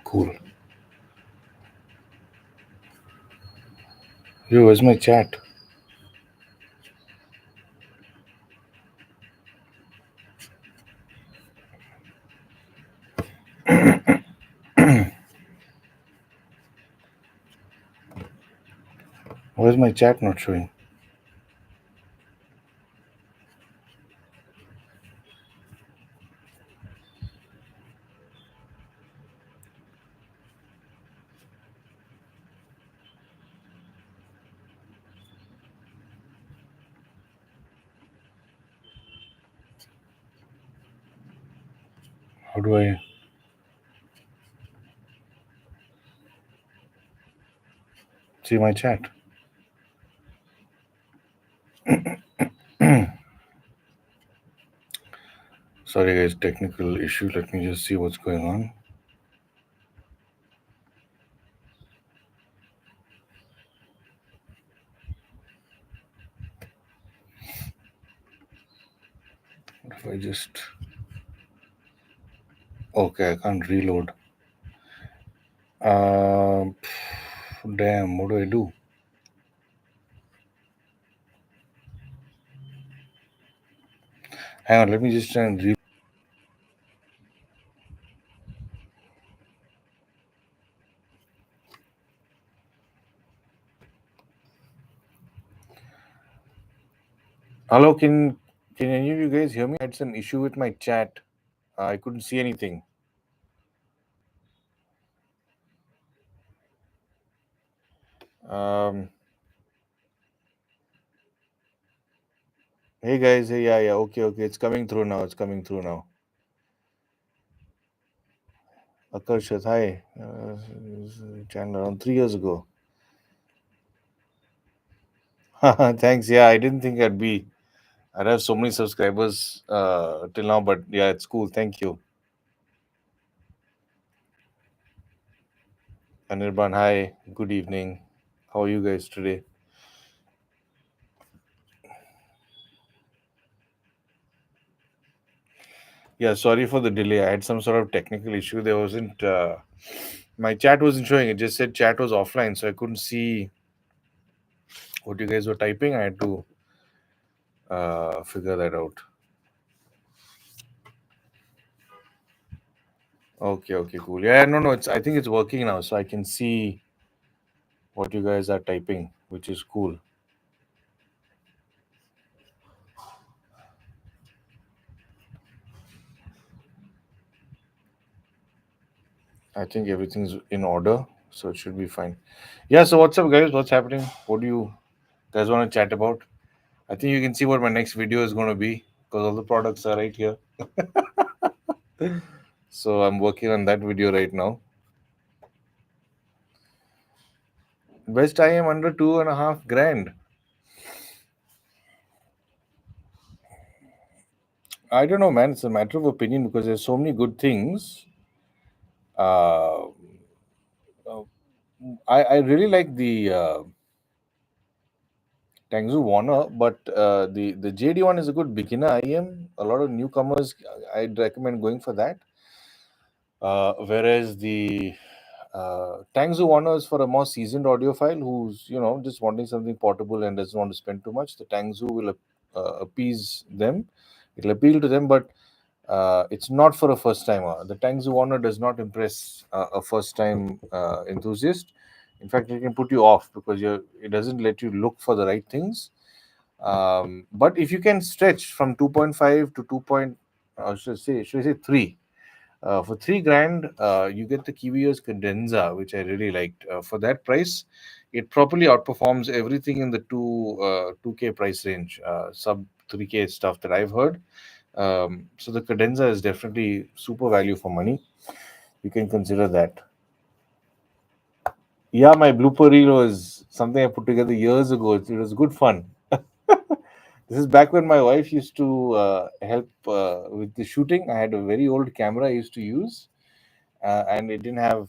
Cool. Yo, where's my chat? Where's my chat not showing? How do I see my chat? Sorry guys, technical issue. Let me just see what's going on. What if I just... Okay, I can't reload. Damn, what do I do? Hang on, let me just try and Hello, can any of you guys hear me? I had some issue with my chat. I couldn't see anything. Hey guys, hey, yeah, okay, it's coming through now. Akarshat, hi. Channel around 3 years ago. Thanks. Yeah, I didn't think I'd have so many subscribers till now, but yeah, it's cool. Thank you. Anirban, hi. Good evening. How are you guys today? Yeah, sorry for the delay. I had some sort of technical issue. There wasn't my chat wasn't showing. It just said chat was offline, so I couldn't see what you guys were typing. I had to figure that out. Okay, cool. Yeah, no, I think it's working now, so I can see what you guys are typing, which is cool. I think everything's in order, so it should be fine. Yeah, so what's up, guys? What's happening? What do you guys want to chat about? I think you can see what my next video is going to be because all the products are right here. So I'm working on that video right now. Best I am under 2.5 grand. I don't know, man. It's a matter of opinion because there's so many good things. Uh, I really like the Tangzu Warner, but the JD one is a good beginner IM. A lot of newcomers, I'd recommend going for that. Whereas the Tangzu Warner is for a more seasoned audiophile who's just wanting something portable and doesn't want to spend too much. The Tangzu will appease them. It'll appeal to them, but it's not for a first timer. The Tangzu Warner does not impress a first time enthusiast. In fact, it can put you off because it doesn't let you look for the right things. But if you can stretch from 2.5 to 2. Should I say 3? For 3 grand, you get the Kiwi Ears Cadenza, which I really liked. For that price, it properly outperforms everything in the 2K price range, sub 3K stuff that I've heard. So the Cadenza is definitely super value for money. You can consider that. Yeah, my blooper reel was something I put together years ago. It was good fun. This is back when my wife used to help with the shooting. I had a very old camera I used to use, and it didn't have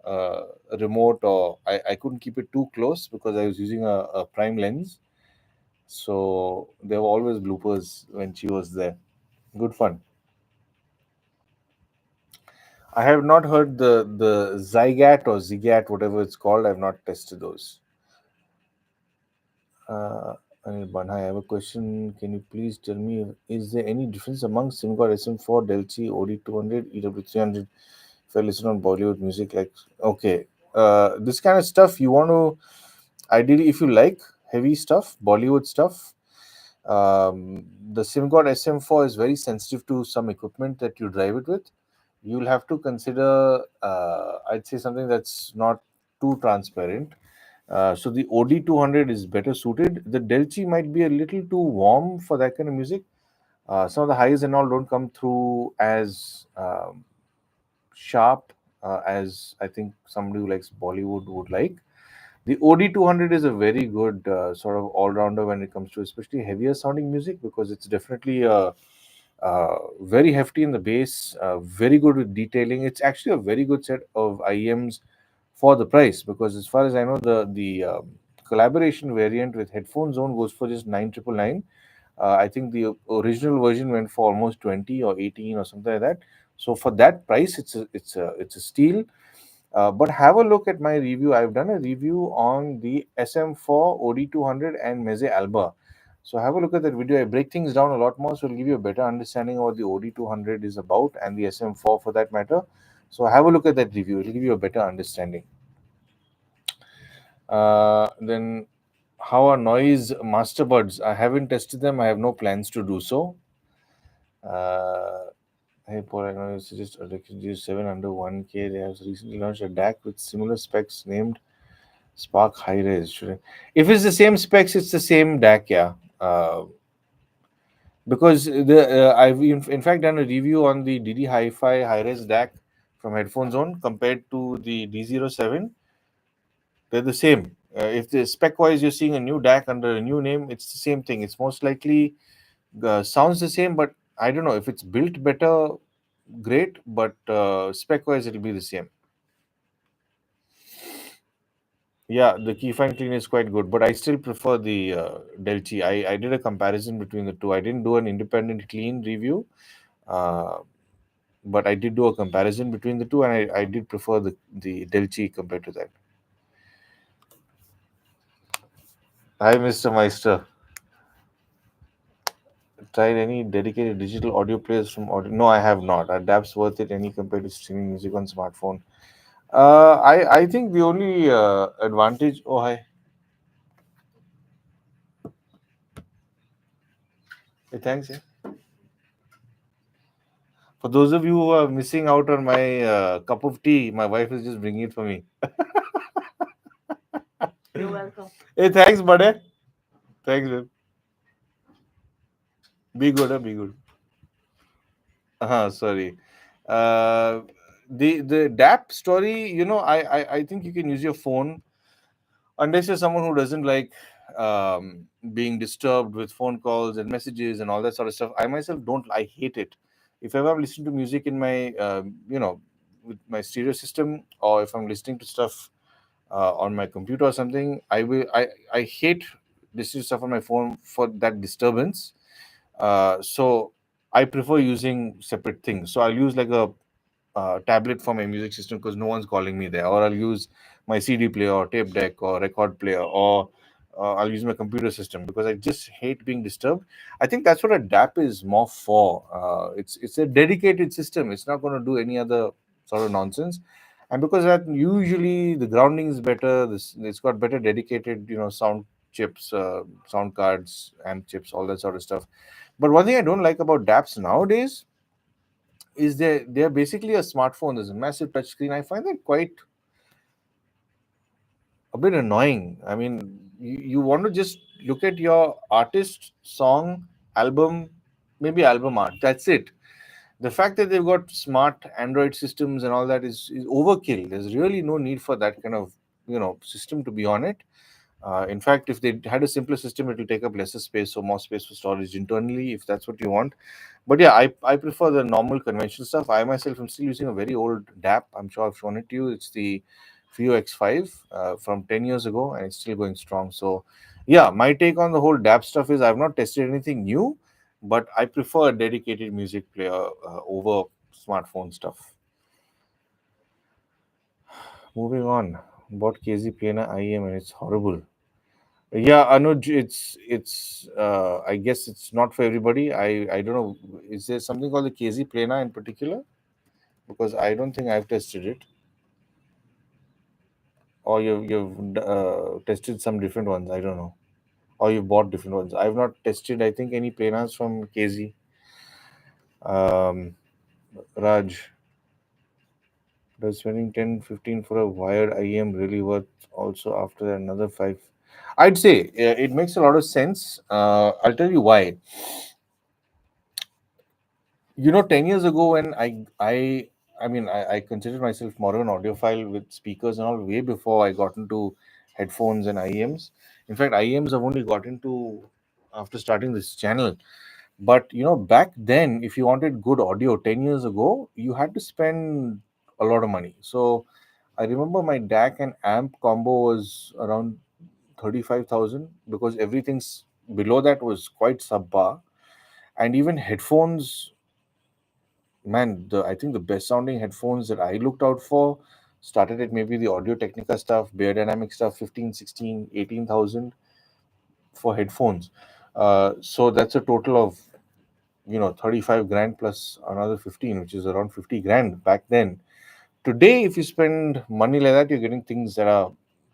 remote, or I couldn't keep it too close because I was using a prime lens. So there were always bloopers when she was there. Good fun. I have not heard the Zygat or Zigat, whatever it's called. I've not tested those. Uh, Anirban, hi, I have a question. Can you please tell me, is there any difference among SIM-card SM4, Delci, OD200, EW300? If I listen on Bollywood music, like, okay, this kind of stuff you want to, ideally, if you like heavy stuff, Bollywood stuff, the SIM-card SM4 is very sensitive to some equipment that you drive it with. You'll have to consider, I'd say, something that's not too transparent. So the OD200 is better suited. The Delci might be a little too warm for that kind of music. Some of the highs and all don't come through as sharp as I think somebody who likes Bollywood would like. The OD200 is a very good sort of all rounder when it comes to especially heavier sounding music, because it's definitely very hefty in the bass, very good with detailing. It's actually a very good set of IEMs for the price, because as far as I know, the collaboration variant with Headphone Zone goes for just 9,999. I think the original version went for almost 20 or 18 or something like that. So for that price, it's a steal. But have a look at my review. I've done a review on the SM4, OD200, and Meze Alba. So have a look at that video. I break things down a lot more, so it'll give you a better understanding of what the OD200 is about, and the SM4 for that matter. So have a look at that review. It'll give you a better understanding. Then how are noise master buds? I haven't tested them. I have no plans to do so. Uh, Hey Paul, I know you suggest use 7 under 1K. They have recently launched a DAC with similar specs named Spark High Res. If it's the same specs, it's the same DAC, yeah. Because I've in fact done a review on the DD Hi-Fi High Res DAC from Headphone Zone compared to the D07. They're the same. If the spec wise you're seeing a new DAC under a new name, it's the same thing. It's most likely sounds the same, but I don't know if it's built better. Great, but spec wise it'll be the same. Yeah, the keyfine clean is quite good, but I still prefer the Delci. I did a comparison between the two. I didn't do an independent clean review, uh, but I did do a comparison between the two, and I did prefer the Delci compared to that. Hi, Mr. Meister. Tried any dedicated digital audio players from audio? No, I have not. Are DAPs worth it any compared to streaming music on smartphone? I think the only advantage. Oh, hi. Hey, thanks. Yeah. For those of you who are missing out on my cup of tea, my wife is just bringing it for me. You're welcome. Hey, thanks, buddy. Thanks, babe. Be good, be good. Sorry. Uh, the DAP story, I think you can use your phone unless you're someone who doesn't like being disturbed with phone calls and messages and all that sort of stuff. I myself don't. I hate it. If ever I'm listening to music in my, with my stereo system, or if I'm listening to stuff on my computer or something, I hate listening to stuff on my phone for that disturbance. So I prefer using separate things. So I'll use like a tablet for my music system because no one's calling me there, or I'll use my CD player or tape deck or record player, or I'll use my computer system because I just hate being disturbed. I think that's what a DAP is more for. It's a dedicated system. It's not going to do any other sort of nonsense. And because that usually the grounding is better, it's got better dedicated sound chips, sound cards, amp chips, all that sort of stuff. But one thing I don't like about DAPs nowadays is they're basically a smartphone. There's a massive touch screen. I find that quite a bit annoying. I mean, you want to just look at your artist, song, album, maybe album art. That's it. The fact that they've got smart Android systems and all that is overkill. There's really no need for that kind of system to be on it. In fact, if they had a simpler system, it will take up lesser space, so more space for storage internally, if that's what you want. But yeah, I prefer the normal conventional stuff. I myself am still using a very old DAP. I'm sure I've shown it to you. It's the FIO X5 from 10 years ago, and it's still going strong. So yeah, my take on the whole DAP stuff is I've not tested anything new, but I prefer a dedicated music player over smartphone stuff. Moving on, bought KZ Planer IM and it's horrible. Yeah, Anuj, it's I guess it's not for everybody. I don't know. Is there something called the KZ Plana in particular? Because I don't think I've tested it, or you've tested some different ones. I don't know, or you bought different ones. I've not tested. I think any Planas from KZ. Um, Raj, does spending 10-15 for a wired IEM really worth also after another five? I'd say it makes a lot of sense. I'll tell you why. 10 years ago when I considered myself more of an audiophile with speakers and all way before I got into headphones and IEMs. In fact, IEMs I've only got into after starting this channel. But back then, if you wanted good audio 10 years ago, you had to spend a lot of money. So I remember my DAC and amp combo was around 35,000, because everything's below that was quite subpar. And even headphones, man, I think the best sounding headphones that I looked out for started at maybe the Audio Technica stuff, Bear Dynamic stuff, 15, 16, 18,000 for headphones. So that's a total of 35 grand plus another 15, which is around 50 grand back then. Today, if you spend money like that, you're getting things that are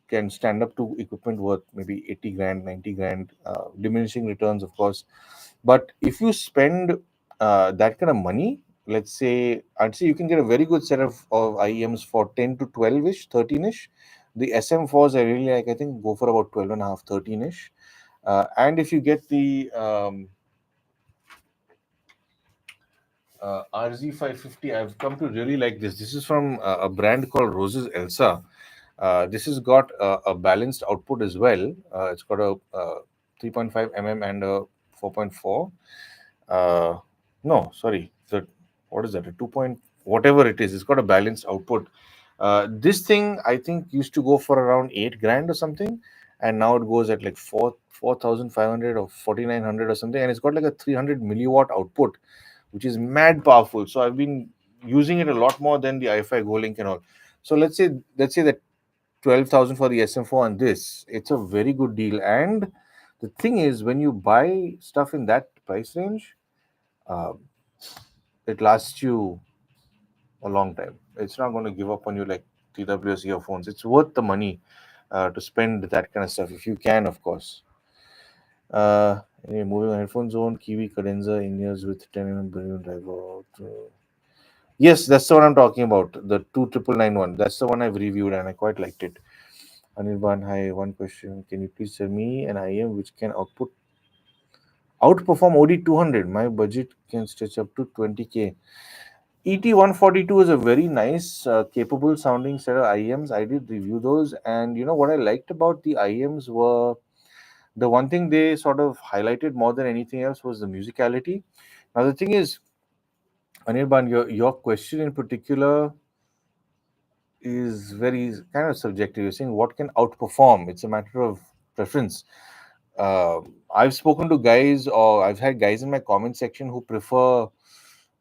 can stand up to equipment worth maybe 80 grand, 90 grand, diminishing returns, of course. But if you spend that kind of money, let's say, I'd say you can get a very good set of IEMs for 10 to 12 ish, 13 ish. The SM4s I really like, I think, go for about 12 and a half, 13 ish. And if you get the RZ550, I've come to really like this. This is from a brand called Roses Elsa. This has got a balanced output as well. It's got a 3.5 mm and a 4.4. No, sorry. What is that? A 2 point whatever it is. It's got a balanced output. This thing I think used to go for around 8 grand or something, and now it goes at like 4,500 or 4,900 or something, and it's got like a 300 milliwatt output, which is mad powerful. So I've been using it a lot more than the iFi Go Link and all. So let's say that 12,000 for the SM4 and this, it's a very good deal. And the thing is, when you buy stuff in that price range, uh, it lasts you a long time. It's not going to give up on you like TWS earphones. It's worth the money to spend that kind of stuff if you can, of course. Anyway, moving on, Headphone Zone, Kiwi cadenza in ears with 10 mm premium driver. Yes, that's the one I'm talking about. The 29991. That's the one I've reviewed and I quite liked it. Anirban, hi. One question. Can you please tell me an IM which can outperform OD 200? My budget can stretch up to 20K. ET142 is a very nice, capable sounding set of IEMs. I did review those, and what I liked about the IEMs were the one thing they sort of highlighted more than anything else was the musicality. Now, the thing is, Anirban, your question in particular is very kind of subjective. You're saying what can outperform? It's a matter of preference. Uh, I've spoken to guys, or I've had guys in my comment section who prefer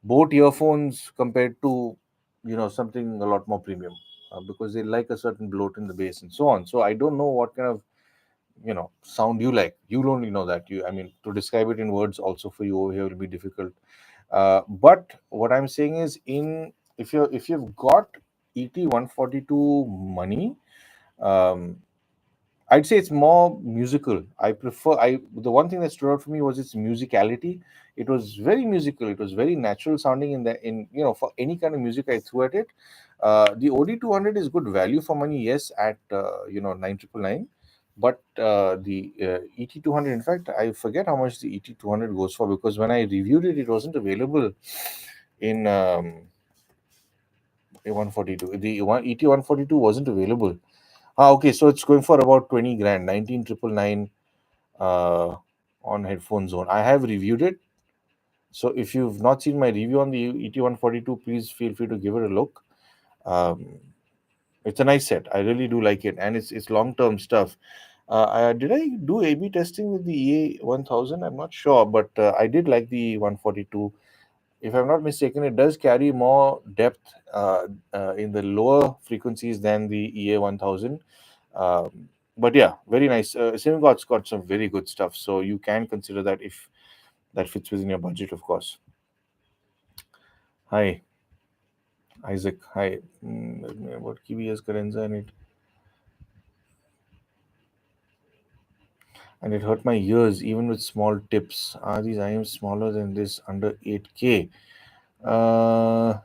boat earphones compared to something a lot more premium, because they like a certain bloat in the bass and so on. So I don't know what kind of sound you like. You'll only know that. I mean, to describe it in words also for you over here will be difficult. But what I'm saying is, if you've got ET142 money, um, I'd say it's more musical. The one thing that stood out for me was its musicality. It was very musical. It was very natural sounding for any kind of music I threw at it. The OD200 is good value for money, yes, at 9,999. But the ET200, in fact, I forget how much the ET200 goes for, because when I reviewed it, it wasn't available in A142. The ET142 wasn't available. Okay, so it's going for about 20 grand, 19,999 uh, on Headphone Zone. I have reviewed it. So if you've not seen my review on the ET142, please feel free to give it a look. Um, it's a nice set. I really do like it, and it's long term stuff. Did I do A/B testing with the EA1000? I'm not sure, but I did like the 142. If I'm not mistaken, it does carry more depth in the lower frequencies than the EA1000. But yeah, very nice. Simgot's got some very good stuff, so you can consider that if that fits within your budget, of course. Hi, Isaac. Hi. Let me about Kiwi has Carenza in it, and it hurt my ears even with small tips. Are these IMs smaller than this under 8K? Uh,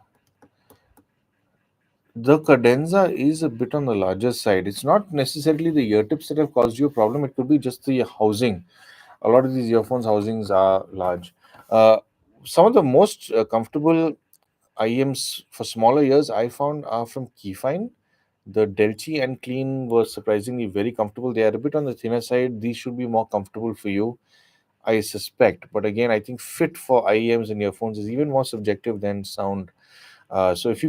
the cadenza is a bit on the larger side. It's not necessarily the ear tips that have caused you a problem. It could be just the housing. A lot of these earphones housings are large. Uh, some of the most comfortable IEMs for smaller ears I found are from Keyfine. The Delchi and Clean were surprisingly very comfortable. They are a bit on the thinner side. These should be more comfortable for you, I suspect. But again, I think fit for IEMs and earphones is even more subjective than sound. So if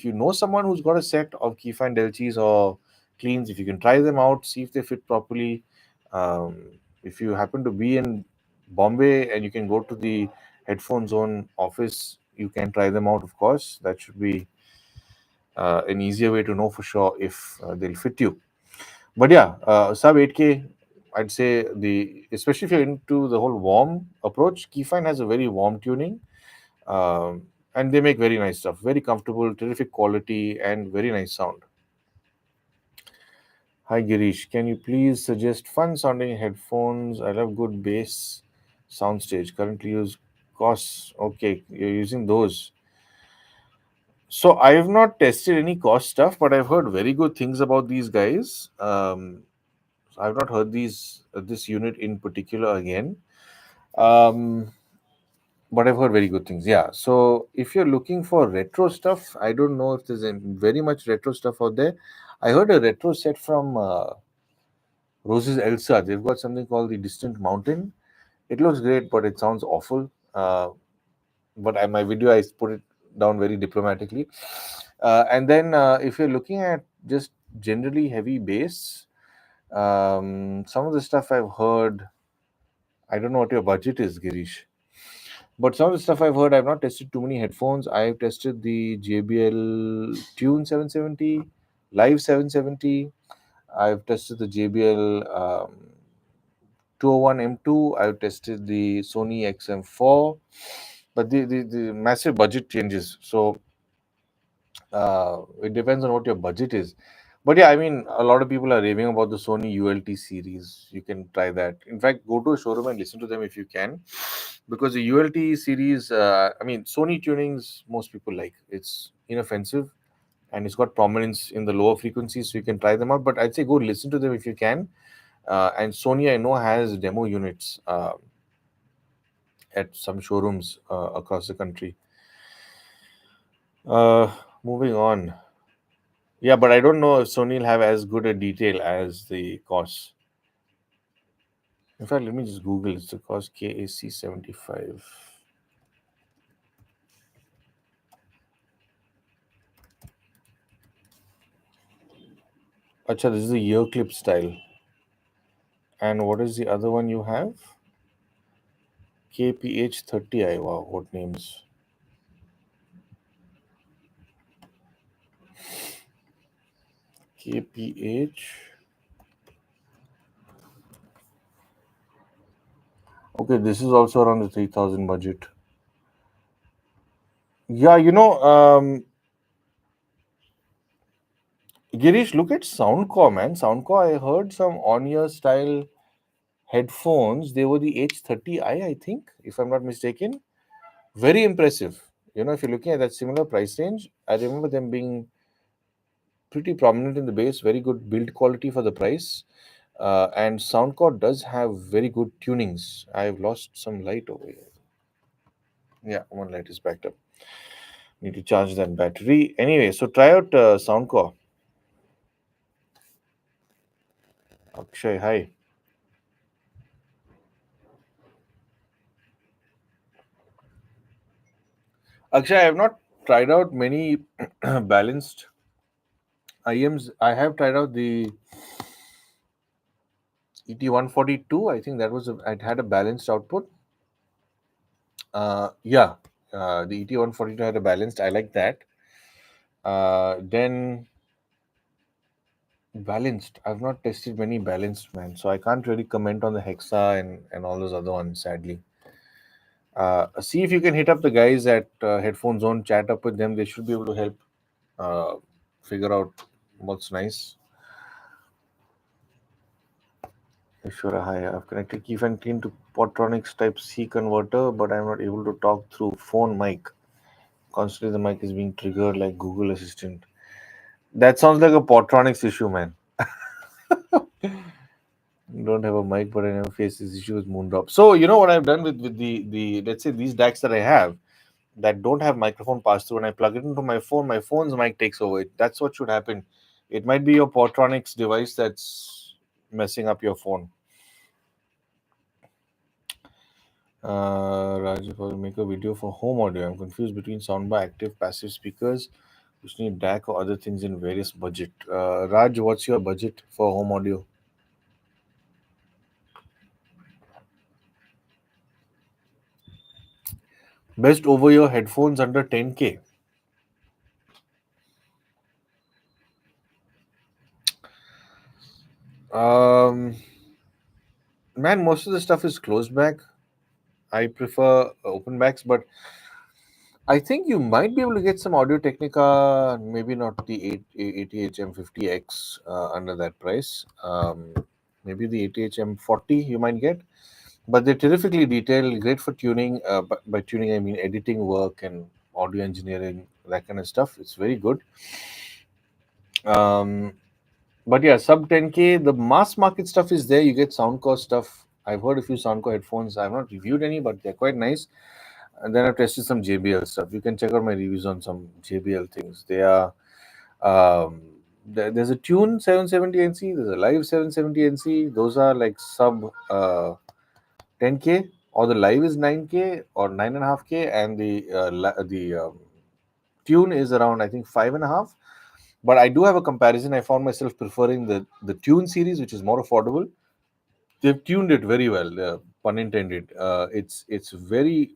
you know someone who's got a set of Keyfine Delchis or Cleans, if you can try them out, see if they fit properly. Um, if you happen to be in Bombay and you can go to the Headphone Zone office, you can try them out, of course. That should be an easier way to know for sure if they'll fit you. But yeah, sub 8K, I'd say especially if you're into the whole warm approach, Keyfine has a very warm tuning, and they make very nice stuff, very comfortable, terrific quality, and very nice sound. Hi Girish, can you please suggest fun sounding headphones? I love good bass soundstage. Currently use costs. Okay, you're using those. So I have not tested any cost stuff, but I've heard very good things about these guys. I've not heard this unit in particular again, um, but I've heard very good things. Yeah. So if you're looking for retro stuff, I don't know if there's very much retro stuff out there. I heard a retro set from Roses Elsa. They've got something called the Distant Mountain. It looks great, but it sounds awful. My video, I put it down very diplomatically. And then if you're looking at just generally heavy bass, some of the stuff I've heard, I don't know what your budget is, Girish, but some of the stuff I've heard, I've not tested too many headphones. I've tested the JBL Tune 770, Live 770. I've tested the JBL 201 M2. I've tested the Sony XM4, but the massive budget changes. So it depends on what your budget is. But yeah, I mean, a lot of people are raving about the Sony ULT series. You can try that. In fact, go to a showroom and listen to them if you can, because the ULT series, I mean, Sony tunings most people like. It's inoffensive and it's got prominence in the lower frequencies, so you can try them out. But I'd say go listen to them if you can. And Sony, I know, has demo units at some showrooms across the country. Uh, Moving on. Yeah, but I don't know if Sony will have as good a detail as the cost. In fact, let me just Google. It's the cost KAC75. Acha, this is the ear clip style. And what is the other one you have? KPH30i. Wow, what names? KPH. Okay, this is also around the 3000 budget. Yeah, Girish, look at Soundcore, man. Soundcore, I heard some on-ear style headphones. They were the H30i, I think, if I'm not mistaken. Very impressive. If you're looking at that similar price range, I remember them being pretty prominent in the base, very good build quality for the price. And Soundcore does have very good tunings. I've lost some light over here. Yeah, one light is backed up. Need to charge that battery. Anyway, so try out Soundcore. Akshay, hi. Akshay, I have not tried out many balanced IMs. I have tried out the ET142. I think that was it had a balanced output. Yeah, the ET142 had a balanced. I like that. Then balanced. I've not tested many balanced, man, so I can't really comment on the Hexa and all those other ones. Sadly, see if you can hit up the guys at Headphone Zone. Chat up with them. They should be able to help uh, figure out what's nice. Ishwara, hi. I've connected Key15 to Podtronics Type C converter, but I'm not able to talk through phone mic. Constantly, the mic is being triggered like Google Assistant. That sounds like a Podtronics issue, man. Don't have a mic, but I never face this issue with Moondrop. So you know what I've done with the let's say these DACs that I have that don't have microphone pass through, when I plug it into my phone's mic takes over. That's what should happen. It might be your Podtronics device that's messing up your phone. Raj, if I will make a video for home audio, I'm confused between soundbar, active, passive speakers, which need DAC or other things in various budget. Raj, what's your budget for home audio? Best over your headphones under 10K. Um, Man, most of the stuff is closed back. I prefer open backs, but I think you might be able to get some Audio Technica, maybe not the 80HM50X under that price. Maybe the 80HM40 you might get, but they're terrifically detailed, great for tuning. By tuning, I mean editing work and audio engineering, that kind of stuff. It's very good. Um, but yeah, sub 10K, the mass market stuff is there. You get Soundcore stuff. I've heard a few Soundcore headphones. I've not reviewed any, but they're quite nice. And then I've tested some JBL stuff. You can check out my reviews on some JBL things. They are there's a Tune 770NC, there's a Live 770NC. Those are like sub 10K, or the Live is 9K or 9.5K, and the Tune is around, I think, 5.5. But I do have a comparison. I found myself preferring the Tune series, which is more affordable. They've tuned it very well, pun intended. It's very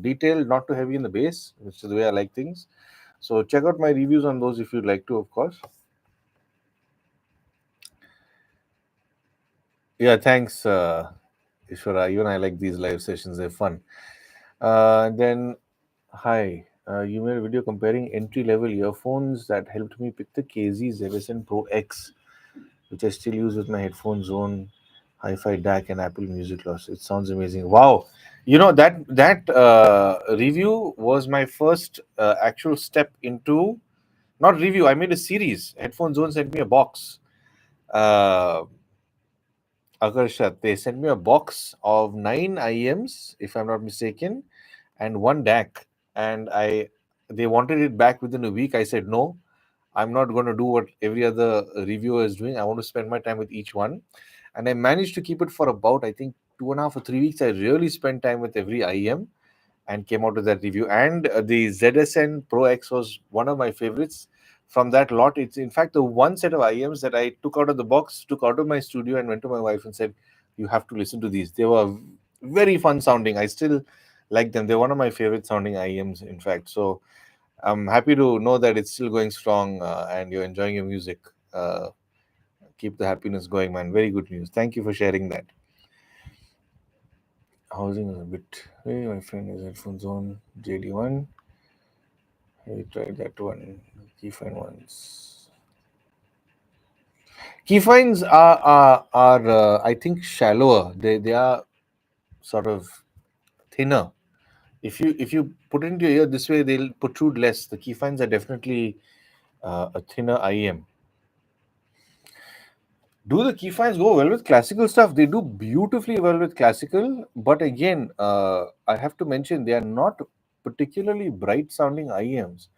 detailed, not too heavy in the bass, which is the way I like things. So check out my reviews on those if you'd like to, of course. Yeah, thanks, Ishwara. Even I like these live sessions; they're fun. Then, hi. You made a video comparing entry-level earphones that helped me pick the KZ ZSN Pro X, which I still use with my Headphone Zone, Hi-Fi DAC, and Apple Music Loss. It sounds amazing. Wow, you know that review was my first actual step into, not review. I made a series. Headphone Zone sent me a box. Uh, Akarshat, they sent me a box of 9 IMs, if I'm not mistaken, and one DAC. And they wanted it back within a week. I said no. I'm not going to do what every other reviewer is doing. I want to spend my time with each one. And I managed to keep it for about, I think, 2.5 or 3 weeks. I really spent time with every IM and came out with that review. And the ZSN Pro X was one of my favorites from that lot. It's in fact the one set of IMs that I took out of the box, took out of my studio, and went to my wife and said, "You have to listen to these. They were very fun sounding. I still like them. They're one of my favorite sounding IMs, in fact." So I'm happy to know that it's still going strong and you're enjoying your music. Uh, Keep the happiness going, man. Very good news. Thank you for sharing that. Housing is a bit. Hey, my friend is Headphone Zone JD1. I tried that one. Keyfine ones. Keyfines are I think shallower. They are sort of thinner. If you put it into your ear this way, they'll protrude less. The keyfines are definitely a thinner IM. Do the keyfines go well with classical stuff? They do beautifully well with classical, but again, I have to mention they are not particularly bright sounding IMs.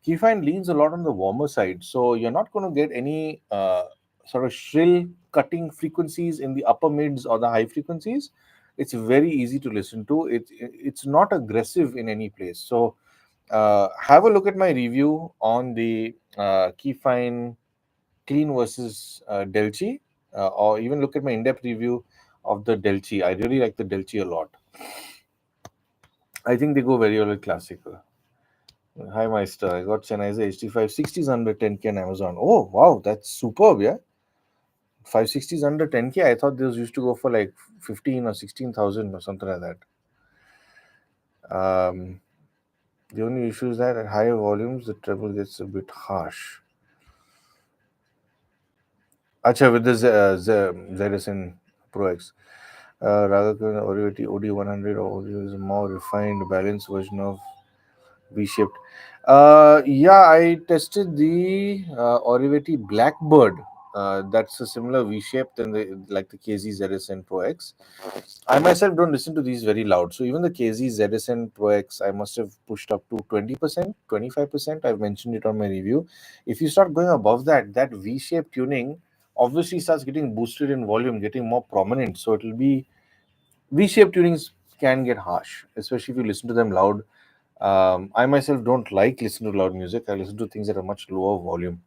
Keyfine leans a lot on the warmer side, so you're not going to get any sort of shrill cutting frequencies in the upper mids or the high frequencies, it's very easy to listen to. It's not aggressive in any place. So have a look at my review on the Keyfine Clean versus Delchi, or even look at my in-depth review of the Delchi. I really like the Delchi a lot. I think they go very well with classical. Hi, Meister. I got Sennheiser HD5 60s under 10K on Amazon. Oh, wow, that's superb, yeah. 560s under 10K. I thought those used to go for like 15 or 16,000 or something like that. The only issue is that at higher volumes, the treble gets a bit harsh. Acha, with the ZSN Pro X. Rather than OD100 audio is a more refined, balanced version of V-shaped. Yeah, I tested the Oriveti Blackbird. That's a similar V-shape than like the KZ ZSN Pro X. I myself don't listen to these very loud. So even the KZ ZSN Pro X, I must have pushed up to 20%, 25%. I've mentioned it on my review. If you start going above that, that V-shape tuning obviously starts getting boosted in volume, getting more prominent. So it'll be V-shaped tunings can get harsh, especially if you listen to them loud. I myself don't like listening to loud music. I listen to things at a much lower volume.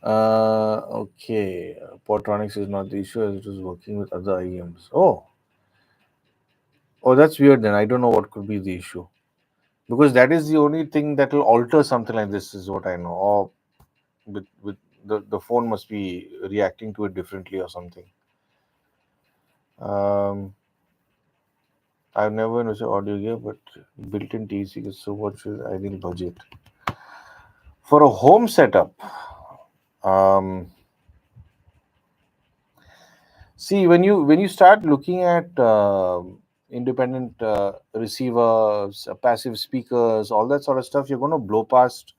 Okay. Portronics is not the issue as it is working with other IEMs. Oh, that's weird then. I don't know what could be the issue. Because that is the only thing that will alter something like this, is what I know. Or with the phone must be reacting to it differently or something. I've never used audio gear, but built-in TC is so what's your ideal budget? For a home setup, see, when you start looking at independent receivers, passive speakers, all that sort of stuff, you're going to blow past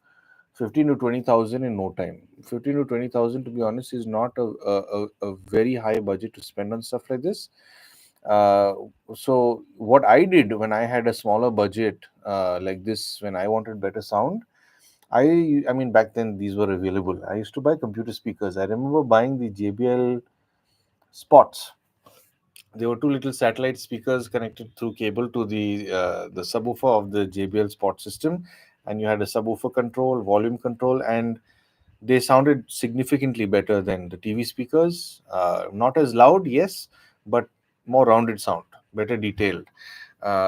15 to 20,000 in no time. 15 to 20,000, to be honest, is not a very high budget to spend on stuff like this. So what I did when I had a smaller budget like this, when I wanted better sound, I mean back then these were available. I used to buy computer speakers. I remember buying the JBL Spots. There were two little satellite speakers connected through cable to the subwoofer of the JBL Spot system, and you had a subwoofer control, volume control, and they sounded significantly better than the TV speakers. Not as loud, yes, but more rounded sound, better detailed.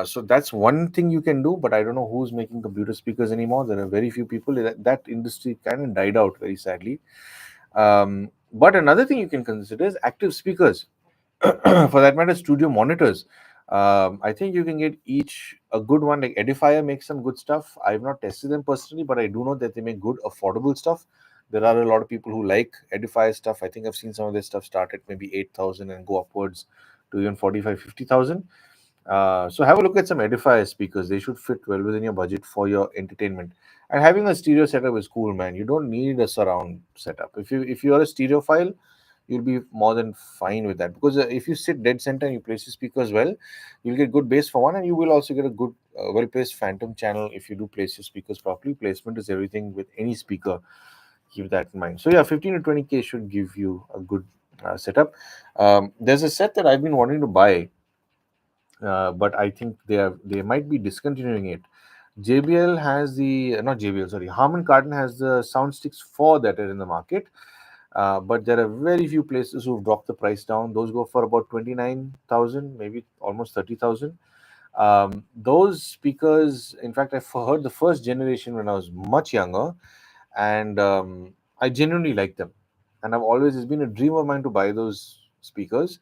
So that's one thing you can do, but I don't know who's making computer speakers anymore. There are very few people. That industry kind of died out very sadly. But another thing you can consider is active speakers. For that matter, studio monitors. I think you can get each a good one. Like Edifier makes some good stuff. I've not tested them personally, but I do know that they make good, affordable stuff. There are a lot of people who like Edifier stuff. I think I've seen some of their stuff start at maybe 8,000 and go upwards to even 45, 50,000. So have a look at some Edifier speakers. They should fit well within your budget for your entertainment. And having a stereo setup is cool, man. You don't need a surround setup. If you are a stereophile, you'll be more than fine with that, because if you sit dead center and you place your speakers well, you'll get good bass for one, and you will also get a good well placed phantom channel if you do place your speakers properly. Placement is everything with any speaker. Keep that in mind. So yeah, 15 to 20K should give you a good setup. There's a set that I've been wanting to buy, but I think they might be discontinuing it. JBL has the not JBL, sorry, Harman Kardon has the Soundsticks 4 that are in the market. But there are very few places who've dropped the price down. Those go for about 29,000, maybe almost 30,000. Those speakers, in fact, I heard the first generation when I was much younger, and I genuinely like them. And it's been a dream of mine to buy those speakers.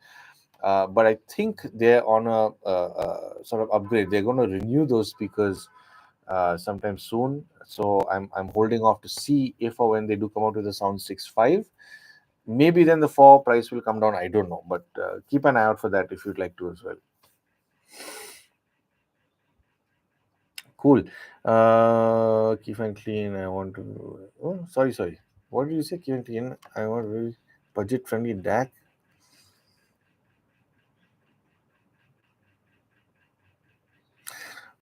But I think they're on a sort of upgrade. They're going to renew those speakers sometime soon. So I'm holding off to see if or when they do come out with the Soundsticks 5. Maybe then the 4 price will come down. I don't know, but keep an eye out for that if you'd like to as well. Cool. Keep and clean. I want to. Oh, sorry. What did you say? Keep and clean. I want very budget friendly DAC.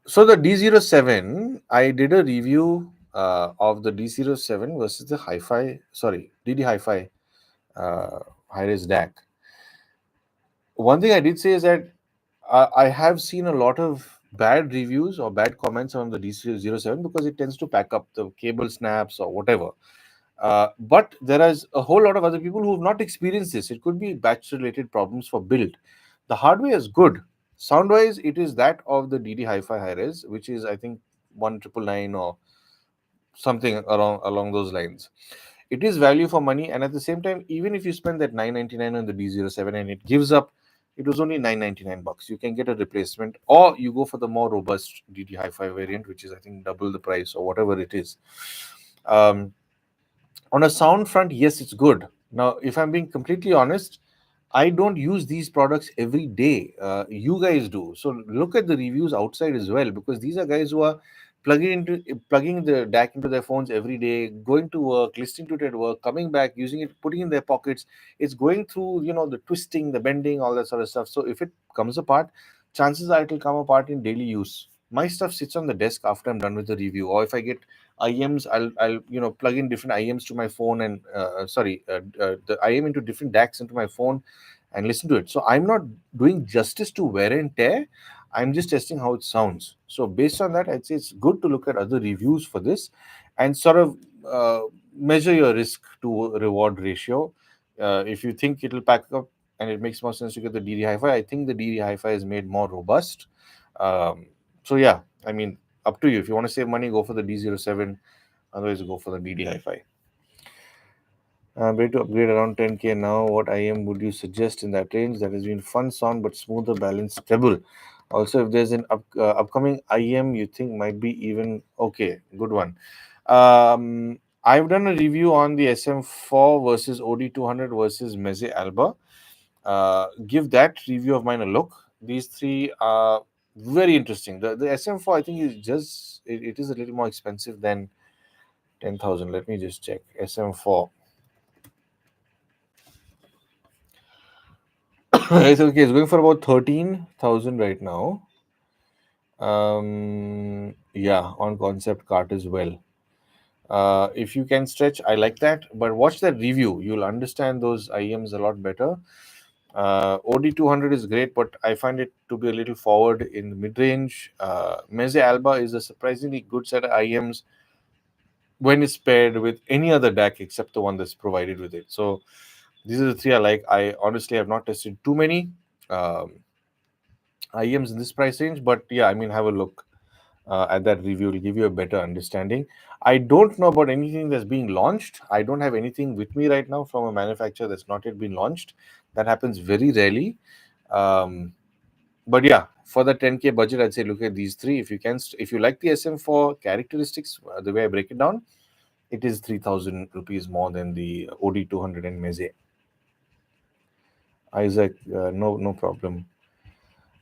So the D07, I did a review of the D07 versus the Hi-Fi. Sorry, DD Hi-Fi uh, high-res DAC. One thing I did say is that I have seen a lot of bad reviews or bad comments on the DC07 because it tends to pack up, the cable snaps or whatever. But there is a whole lot of other people who have not experienced this. It could be batch-related problems for build. The hardware is good. Sound-wise, it is that of the DD Hi-Fi high-res, which is I think 1999 or something along those lines. It is value for money, and at the same time, even if you spend that 999 on the D07 and it gives up, it was only 999 bucks. You can get a replacement, or you go for the more robust DD Hi-Fi variant, which is I think double the price or whatever it is. Um, on a sound front, yes, it's good. Now, if I'm being completely honest, I don't use these products every day. You guys do. So look at the reviews outside as well, because these are guys who are plugging the DAC into their phones every day, going to work, listening to it at work, coming back, using it, putting it in their pockets. It's going through, the twisting, the bending, all that sort of stuff. So if it comes apart, chances are it will come apart in daily use. My stuff sits on the desk after I'm done with the review, or if I get IMs, I'll plug in different IMs to my phone and the IM into different DACs into my phone and listen to it. So I'm not doing justice to wear and tear. I'm just testing how it sounds. So based on that, I'd say it's good to look at other reviews for this and sort of measure your risk to reward ratio. If you think it'll pack up and it makes more sense to get the DD Hi-Fi, I think the DD Hi-Fi is made more robust. So yeah, I mean, up to you. If you want to save money, go for the D07. Otherwise, go for the DD Hi-Fi. Ready to upgrade around 10K now. What IM would you suggest in that range? That has been fun sound but smoother, balanced, stable. Also, if there's an upcoming IM you think might be even okay, good one. I've done a review on the SM4 versus OD200 versus Meze Alba. Give that review of mine a look. These three are very interesting. The SM4 I think is just it is a little more expensive than 10,000. Let me just check. SM4. It's okay. It's going for about 13,000 right now. Yeah, on concept cart as well. If you can stretch, I like that. But watch that review. You'll understand those IEMs a lot better. OD200 is great, but I find it to be a little forward in the mid range. Meze Alba is a surprisingly good set of IEMs when it's paired with any other DAC except the one that's provided with it. So these are the three I like. I honestly have not tested too many IEMs in this price range, but yeah, I mean, have a look at that review. It'll give you a better understanding. I don't know about anything that's being launched. I don't have anything with me right now from a manufacturer that's not yet been launched. That happens very rarely. But yeah, for the 10K budget, I'd say look at these three. If you can, if you like the SM4 characteristics, the way I break it down, it is 3,000 rupees more than the OD200 and Meze. Isaac, no problem.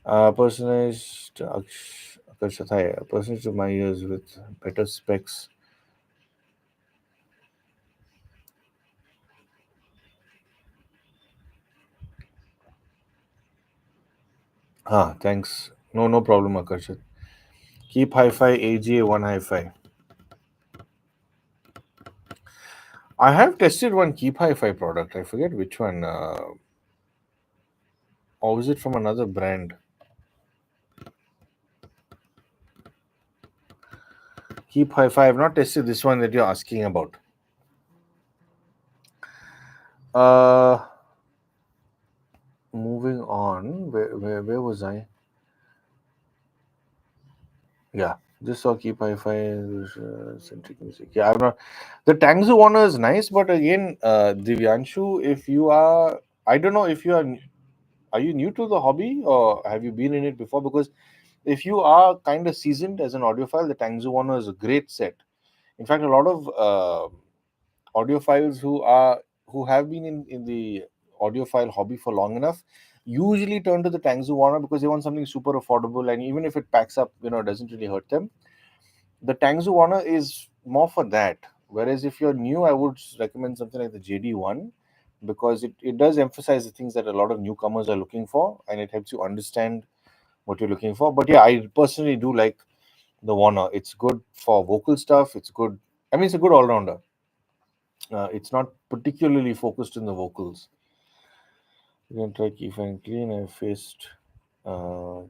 Personalized Akarshat, personalized to my ears with better specs. Thanks. No problem, Akarshat. Keep Hi-Fi AGA one Hi-Fi. I have tested one Keep Hi-Fi product. I forget which one. Or was it from another brand? Keep Hi-Fi. I've not tested this one that you're asking about. Moving on. Where was I? Yeah, just saw Keep Hi-Fi centric music. Yeah, I'm not. The Tangzu Warner is nice, but again, Divyanshu, if you are, I don't know if you are you new to the hobby or have you been in it before? Because if you are kind of seasoned as an audiophile, the Tangzu Warner is a great set. In fact, a lot of audiophiles who have been in the audiophile hobby for long enough usually turn to the Tangzu Warner because they want something super affordable, and even if it packs up, it doesn't really hurt them. The Tangzu Warner is more for that. Whereas if you're new, I would recommend something like the JD1 because it does emphasize the things that a lot of newcomers are looking for and it helps you understand what you're looking for. But yeah, I personally do like the Warner. It's good for vocal stuff. It's good. I mean, it's a good all rounder. It's not particularly focused in the vocals. You can try keep and clean. I faced. Uh,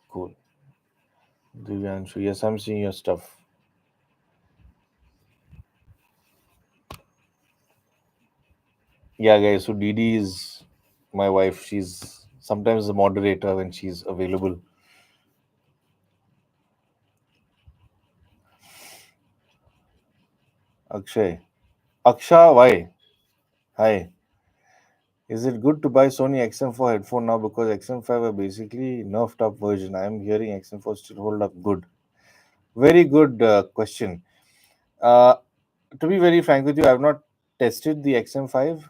cool. Divyanshu, yes, I'm seeing your stuff. Yeah, guys. So Didi is my wife. She's sometimes the moderator when she's available. Akshay. Aksha, why? Hi. Is it good to buy Sony XM4 headphone now because XM5 are basically nerfed up version? I am hearing XM4 still hold up good. Very good question. Uh, to be very frank with you, I have not tested the XM5,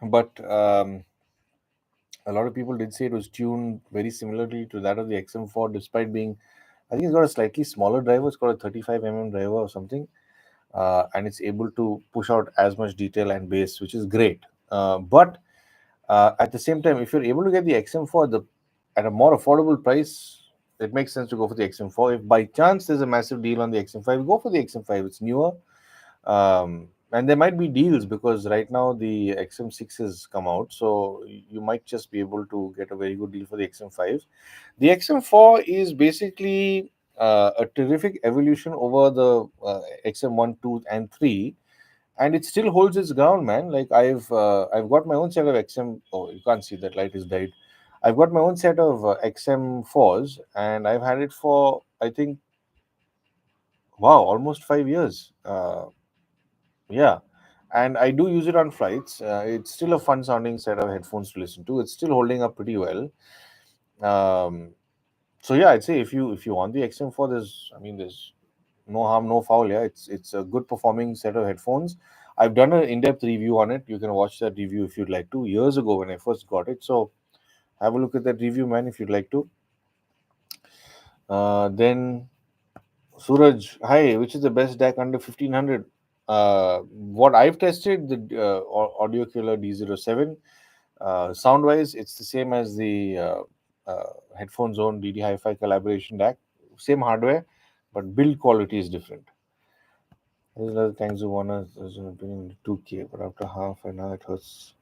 but a lot of people did say it was tuned very similarly to that of the XM4, despite being, I think it's got a slightly smaller driver. It's got a 35 driver or something, and it's able to push out as much detail and bass, which is great. But at the same time, if you're able to get the XM4 at a more affordable price, it makes sense to go for the XM4. If by chance there's a massive deal on the XM5, go for the XM5. It's newer, and there might be deals because right now the XM6 has come out, so you might just be able to get a very good deal for the XM5. The XM4 is basically a terrific evolution over the XM1, 2, and 3, and it still holds its ground, man. Like I've got my own set of XM. Oh, you can't see that light is died. I've got my own set of XM4s, and I've had it for, I think, wow, almost 5 years. Yeah, and I do use it on flights. It's still a fun sounding set of headphones to listen to. It's still holding up pretty well. Um, so yeah, I'd say if you want the XM4, there's no harm, no foul. Yeah, it's a good performing set of headphones. I've done an in-depth review on it. You can watch that review if you'd like to. Years ago when I first got it. So have a look at that review, man, if you'd like to. Then Suraj, hi, which is the best DAC under 1500? What I've tested, the Audio Killer D07. Sound wise, it's the same as the Headphone Zone DD Hi-Fi collaboration DAC. Same hardware, but build quality is different. There's another thanks to Warner. There's an opinion 2K, but after half an hour it hurts.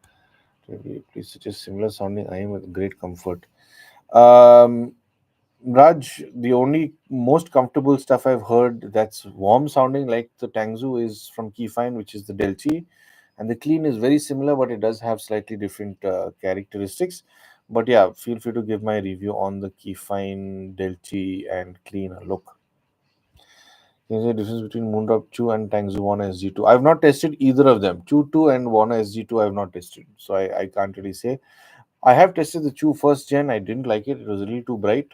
Please suggest similar sounding I am with great comfort. Um, Raj, the only most comfortable stuff I've heard that's warm sounding like the Tangzu is from Keyfine, which is the Delchi. And the clean is very similar, but it does have slightly different characteristics. But yeah, feel free to give my review on the Keyfine, Delchi, and clean a look. Is there a difference between Moondrop Chew and Tangzu Warner SG2? I've not tested either of them. Chew 2 and Warner SG2 I have not tested. So I can't really say. I have tested the Chew first gen. I didn't like it. It was a little too bright.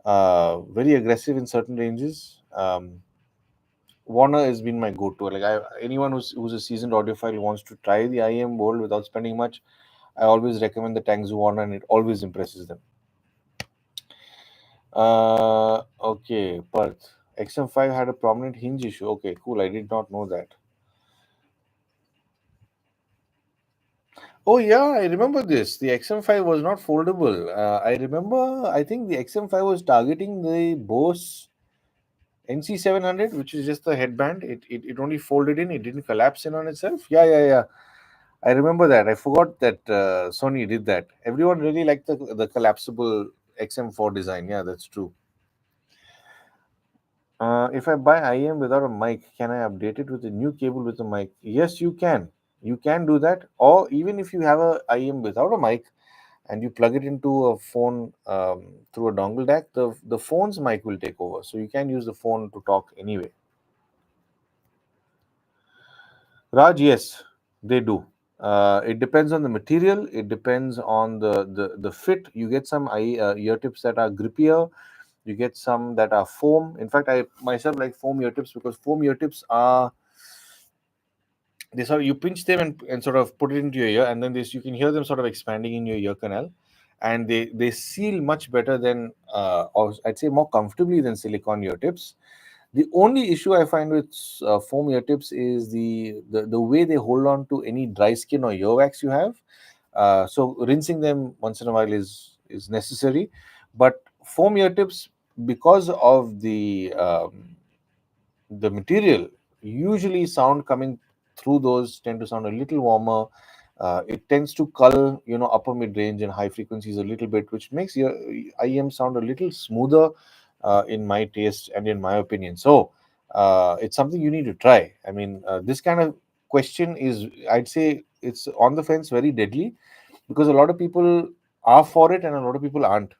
Very aggressive in certain ranges. Warner has been my go-to. Like anyone who's a seasoned audiophile who wants to try the IEM world without spending much, I always recommend the Tangzu Warner, and it always impresses them. Okay, Perth. XM5 had a prominent hinge issue. Okay, cool. I did not know that. Oh yeah, I remember this. The XM5 was not foldable. I remember. I think the XM5 was targeting the Bose NC700, which is just the headband. It only folded in. It didn't collapse in on itself. Yeah, yeah, yeah. I remember that. I forgot that Sony did that. Everyone really liked the collapsible XM4 design. Yeah, that's true. If I buy IM without a mic, can I update it with a new cable with a mic? Yes, you can. You can do that. Or even if you have a IM without a mic and you plug it into a phone through a dongle DAC, the phone's mic will take over. So you can use the phone to talk anyway. Raj, yes, they do. It depends on the material. It depends on the fit. You get some ear tips that are grippier. You get some that are foam. In fact, I myself like foam ear tips because foam ear tips are they sort of you pinch them and sort of put it into your ear, and then this you can hear them sort of expanding in your ear canal, and they seal much better than or I'd say more comfortably than silicone ear tips. The only issue I find with foam ear tips is the way they hold on to any dry skin or earwax you have. So rinsing them once in a while is necessary, but foam ear tips because of the the material, usually sound coming through those tend to sound a little warmer. It tends to cull, upper mid range and high frequencies a little bit, which makes your IEM sound a little smoother, in my taste and in my opinion. So it's something you need to try. I mean, this kind of question is, I'd say, it's on the fence, very deadly, because a lot of people are for it and a lot of people aren't.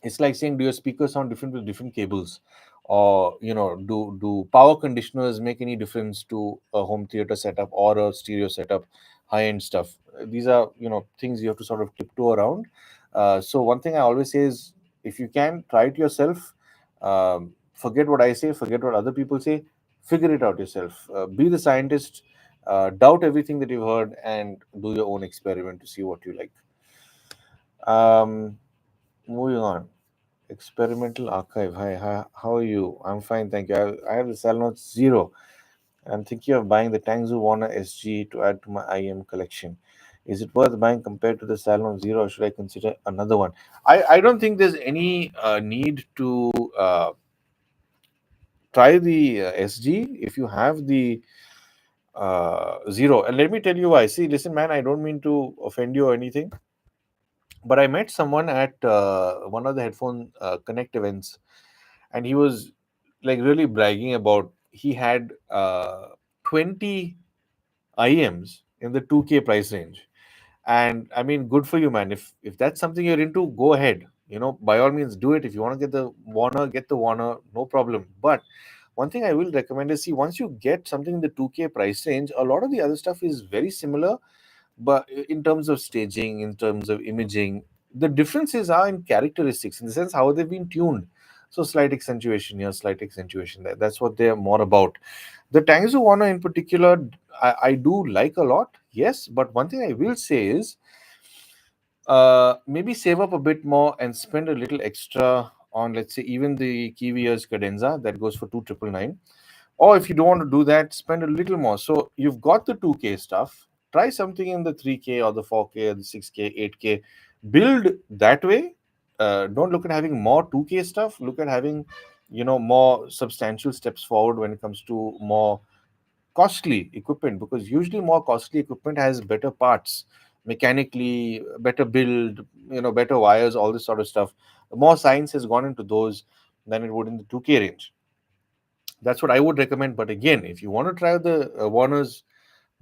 It's like saying, do your speakers sound different with different cables, or do power conditioners make any difference to a home theater setup or a stereo setup, high end stuff? These are things you have to sort of tiptoe around. So one thing I always say is, if you can, try it yourself. Forget what I say, forget what other people say, figure it out yourself. Be the scientist. Doubt everything that you've heard and do your own experiment to see what you like. um, Moving on. Experimental archive. Hi, how are you? I'm fine, thank you. I have the Salnote Zero. I'm thinking of buying the Tangzu Warner SG to add to my IM collection. Is it worth buying compared to the Salnote Zero, or should I consider another one? I don't think there's any need to try the SG if you have the Zero. And let me tell you why. See, listen, man, I don't mean to offend you or anything, but I met someone at one of the Headphone Connect events, and he was like really bragging about he had 20 IMs in the 2K price range. And I mean, good for you, man. If that's something you're into, go ahead. By all means, do it. If you want to get the Warner, no problem. But one thing I will recommend is, see, once you get something in the 2K price range, a lot of the other stuff is very similar, but in terms of staging, in terms of imaging, the differences are in characteristics, in the sense how they've been tuned. So slight accentuation here, slight accentuation there, that's what they're more about. The Tangsu Warner in particular, I do like a lot, yes, but one thing I will say is, maybe save up a bit more and spend a little extra on, let's say, even the Kiwi's cadenza that goes for 2,999. Or if you don't want to do that, spend a little more. So you've got the 2K stuff. Try something in the 3K or the 4K or the 6K, 8K. Build that way. Don't look at having more 2K stuff. Look at having, more substantial steps forward when it comes to more costly equipment, because usually more costly equipment has better parts, mechanically, better build, better wires, all this sort of stuff. More science has gone into those than it would in the 2K range. That's what I would recommend. But again, if you want to try the Warners,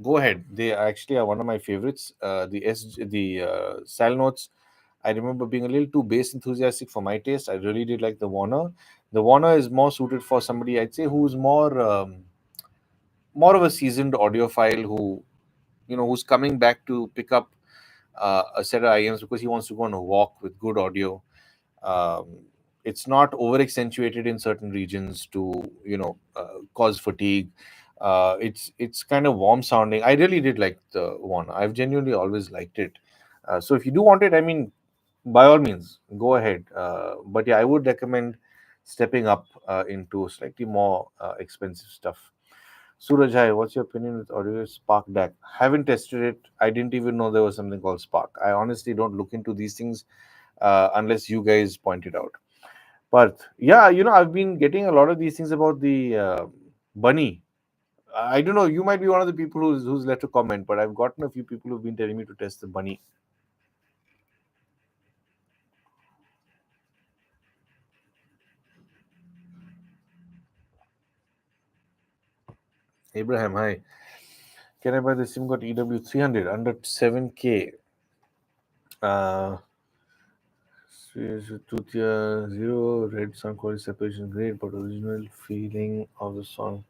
go ahead. They actually are one of my favorites. The Sal Notes, I remember being a little too bass enthusiastic for my taste. I really did like the Warner. The Warner is more suited for somebody, I'd say, who's more of a seasoned audiophile, who's coming back to pick up a set of IMs because he wants to go on a walk with good audio. um, it's not over accentuated in certain regions to cause fatigue. It's kind of warm sounding. I really did like the one. I've genuinely always liked it. So if you do want it, I mean, by all means, go ahead. But yeah, I would recommend stepping up into slightly more expensive stuff. Suraj, hi, what's your opinion with audio Spark DAC? Haven't tested it. I didn't even know there was something called Spark. I honestly don't look into these things unless you guys point it out. But yeah, I've been getting a lot of these things about the bunny. I don't know. You might be one of the people who's left a comment, but I've gotten a few people who've been telling me to test the bunny. Abraham, hi. Can I buy the SimGot EW300 under 7K? Uh, Tutia Zero, red sound quality separation great, but original feeling of the song.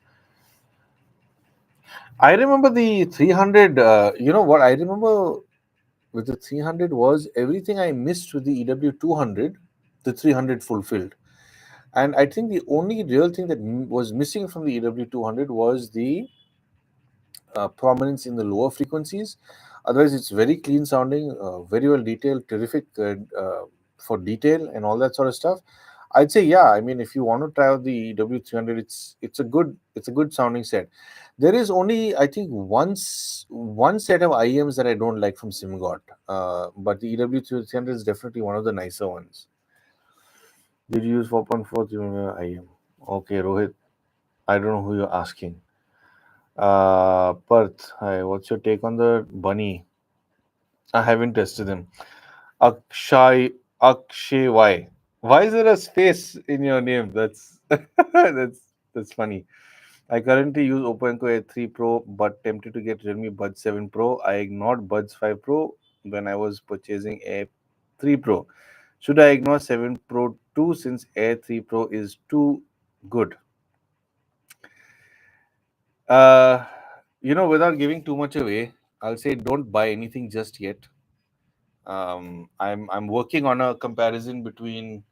I remember the 300. You know what I remember with the 300 was everything I missed with the EW200, the 300 fulfilled. And I think the only real thing that was missing from the EW200 was the prominence in the lower frequencies. Otherwise, it's very clean sounding, very well detailed, terrific for detail and all that sort of stuff. I'd say, yeah. I mean, if you want to try out the W300, it's a good sounding set. There is only, I think, one set of IEMs that I don't like from SimGot, but the EW300 is definitely one of the nicer ones. Did you use 4.4 IEM? Okay, Rohit. I don't know who you're asking. Perth, hi. What's your take on the bunny? I haven't tested them. Akshay, why? Why is there a space in your name? That's that's funny. I currently use Oppo Enco A3 Pro, but tempted to get Realme Buds 7 Pro. I ignored Buds 5 Pro when I was purchasing A3 Pro. Should I ignore 7 Pro too, since A3 Pro is too good? Uh, without giving too much away, I'll say don't buy anything just yet. I'm working on a comparison between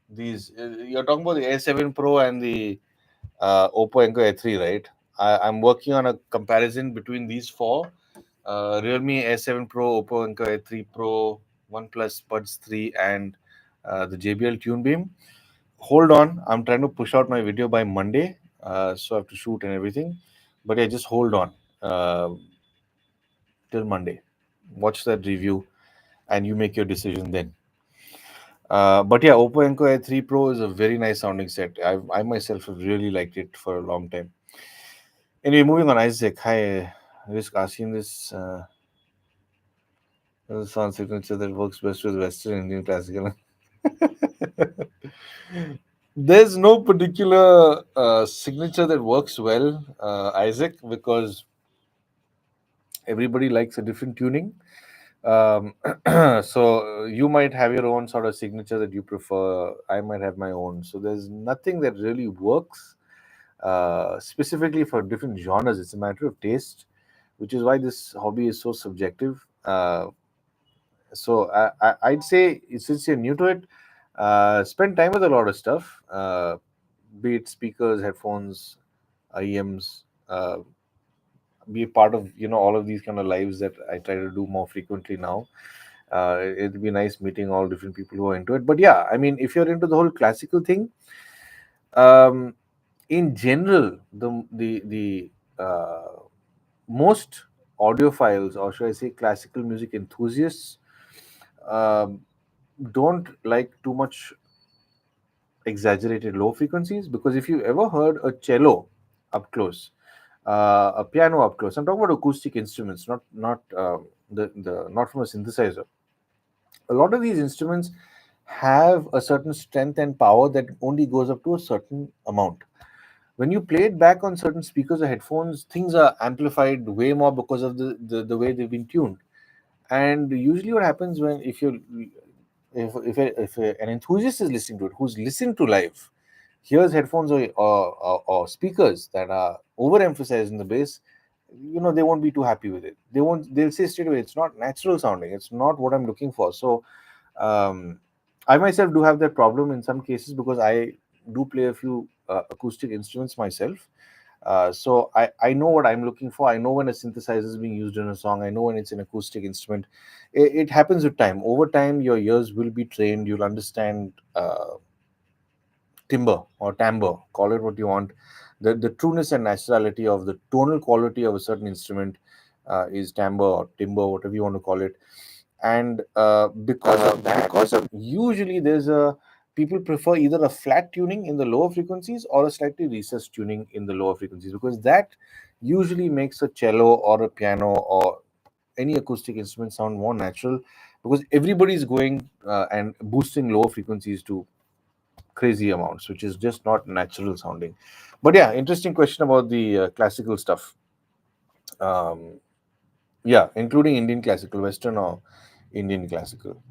these. You're talking about the A7 Pro and the Oppo Enco A3, right? I'm working on a comparison between these four: Realme A7 Pro, Oppo Enco A3 Pro, OnePlus Buds 3, and the JBL Tune Beam. Hold on, I'm trying to push out my video by Monday, so I have to shoot and everything. But yeah, just hold on till Monday. Watch that review, and you make your decision then. But yeah, Oppo Enco A3 Pro is a very nice sounding set. I myself have really liked it for a long time. Anyway, moving on, Isaac. Hi, risk asking this. Sound signature that works best with Western Indian classical. There's no particular signature that works well, Isaac, because everybody likes a different tuning. Um, so you might have your own sort of signature that you prefer. I might have my own. So there's nothing that really works specifically for different genres. It's a matter of taste, which is why this hobby is so subjective. I'd say since you're new to it, spend time with a lot of stuff, be it speakers, headphones, IEMs. Be a part of all of these kind of lives that I try to do more frequently now. It'd be nice meeting all different people who are into it. But yeah, I mean, if you're into the whole classical thing, um, in general, the most audiophiles, or should I say, classical music enthusiasts, um, don't like too much exaggerated low frequencies, because if you ever heard a cello up close, a piano up close, I'm talking about acoustic instruments, not not from a synthesizer. A lot of these instruments have a certain strength and power that only goes up to a certain amount. When you play it back on certain speakers or headphones, things are amplified way more because of the way they've been tuned. And usually what happens when if an enthusiast is listening to it, who's listened to live, hears headphones or speakers that are overemphasized in the bass, they won't be too happy with it. They'll say straight away, it's not natural sounding, it's not what I'm looking for. So um, I myself do have that problem in some cases, because I do play a few acoustic instruments myself. So I know what I'm looking for. I know when a synthesizer is being used in a song. I know when it's an acoustic instrument. It happens with time. Over time, your ears will be trained. You'll understand timbre or timbre, call it what you want. The trueness and naturality of the tonal quality of a certain instrument is timbre or timbre, whatever you want to call it. And because of that, usually there's a people prefer either a flat tuning in the lower frequencies or a slightly recessed tuning in the lower frequencies, because that usually makes a cello or a piano or any acoustic instrument sound more natural, because everybody's going and boosting lower frequencies to crazy amounts, which is just not natural sounding. But yeah, interesting question about the classical stuff. Um, yeah, including Indian classical, Western or Indian classical.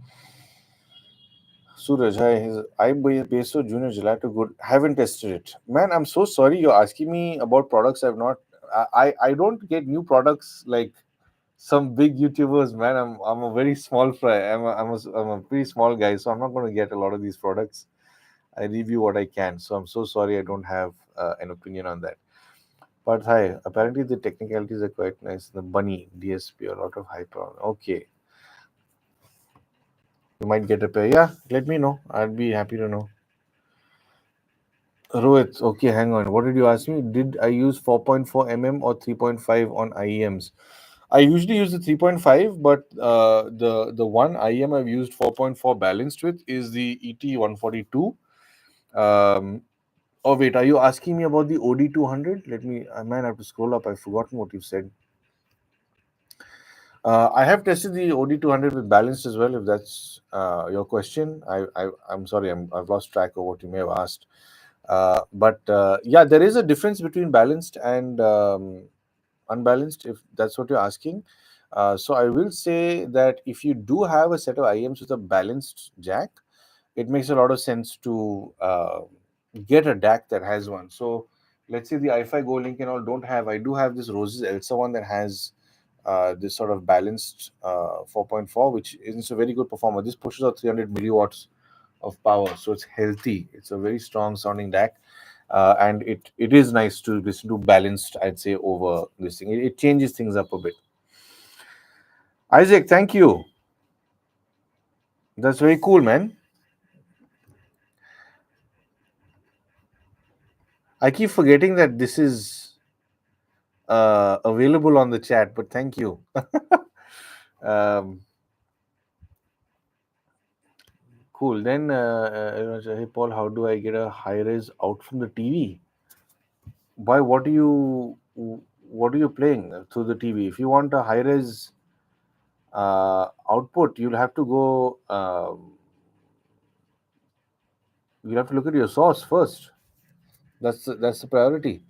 Suraj, hi. I Peso Junior Gelato good. Haven't tested it. Man, I'm so sorry you're asking me about products I've not. I don't get new products like some big YouTubers, man. I'm a very small fry. I'm a pretty small guy, so I'm not going to get a lot of these products. I review what I can. So I'm so sorry I don't have an opinion on that. But hi, apparently the technicalities are quite nice. The bunny DSP, a lot of hype on. Okay, you might get a pair. Yeah, let me know. I'd be happy to know. Rohit, okay, hang on. What did you ask me? Did I use 4.4 mm or 3.5 on IEMs? I usually use the 3.5, but the one IEM I've used 4.4 balanced with is the ET142. Um, Oh wait, are you asking me about the OD200? Let me. I might have to scroll up. I've forgotten what you said. I have tested the OD200 with balanced as well. If that's your question, I'm sorry. I've lost track of what you may have asked. But yeah, there is a difference between balanced and unbalanced, if that's what you're asking. So I will say that if you do have a set of IEMs with a balanced jack, it makes a lot of sense to get a DAC that has one. So let's say the i5 Go Link and all don't have. I do have this Roses Elsa one that has this sort of balanced 4.4, which is a very good performer. This pushes out 300 milliwatts of power, so it's healthy. It's a very strong sounding DAC. And it is nice to listen to balanced, I'd say, over this thing. It changes things up a bit. Isaac, thank you. That's very cool, man. I keep forgetting that this is available on the chat, but thank you. um, cool. Then, hey Paul, how do I get a high res out from the TV? Why? What are you playing through the TV? If you want a high res output, you'll have to go. You'll have to look at your source first. That's the priority.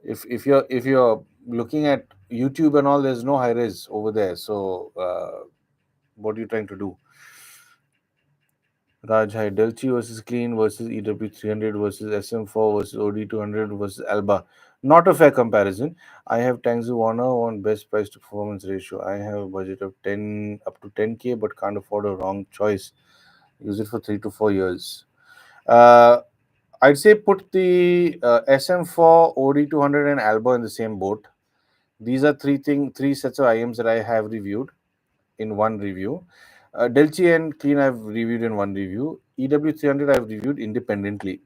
If you're looking at YouTube and all, there's no high res over there. So what are you trying to do? Raj, hi. Delchi versus Clean versus EW300 versus SM4 versus OD200 versus Alba. Not a fair comparison. I have Tangzu Warner on best price to performance ratio. I have a budget of 10 up to 10K, but can't afford a wrong choice. Use it for 3 to 4 years. Uh, I'd say put the SM4, OD200, and Alba in the same boat. These are three sets of IMs that I have reviewed in one review. Delchi and Clean I've reviewed in one review. EW300 I've reviewed independently.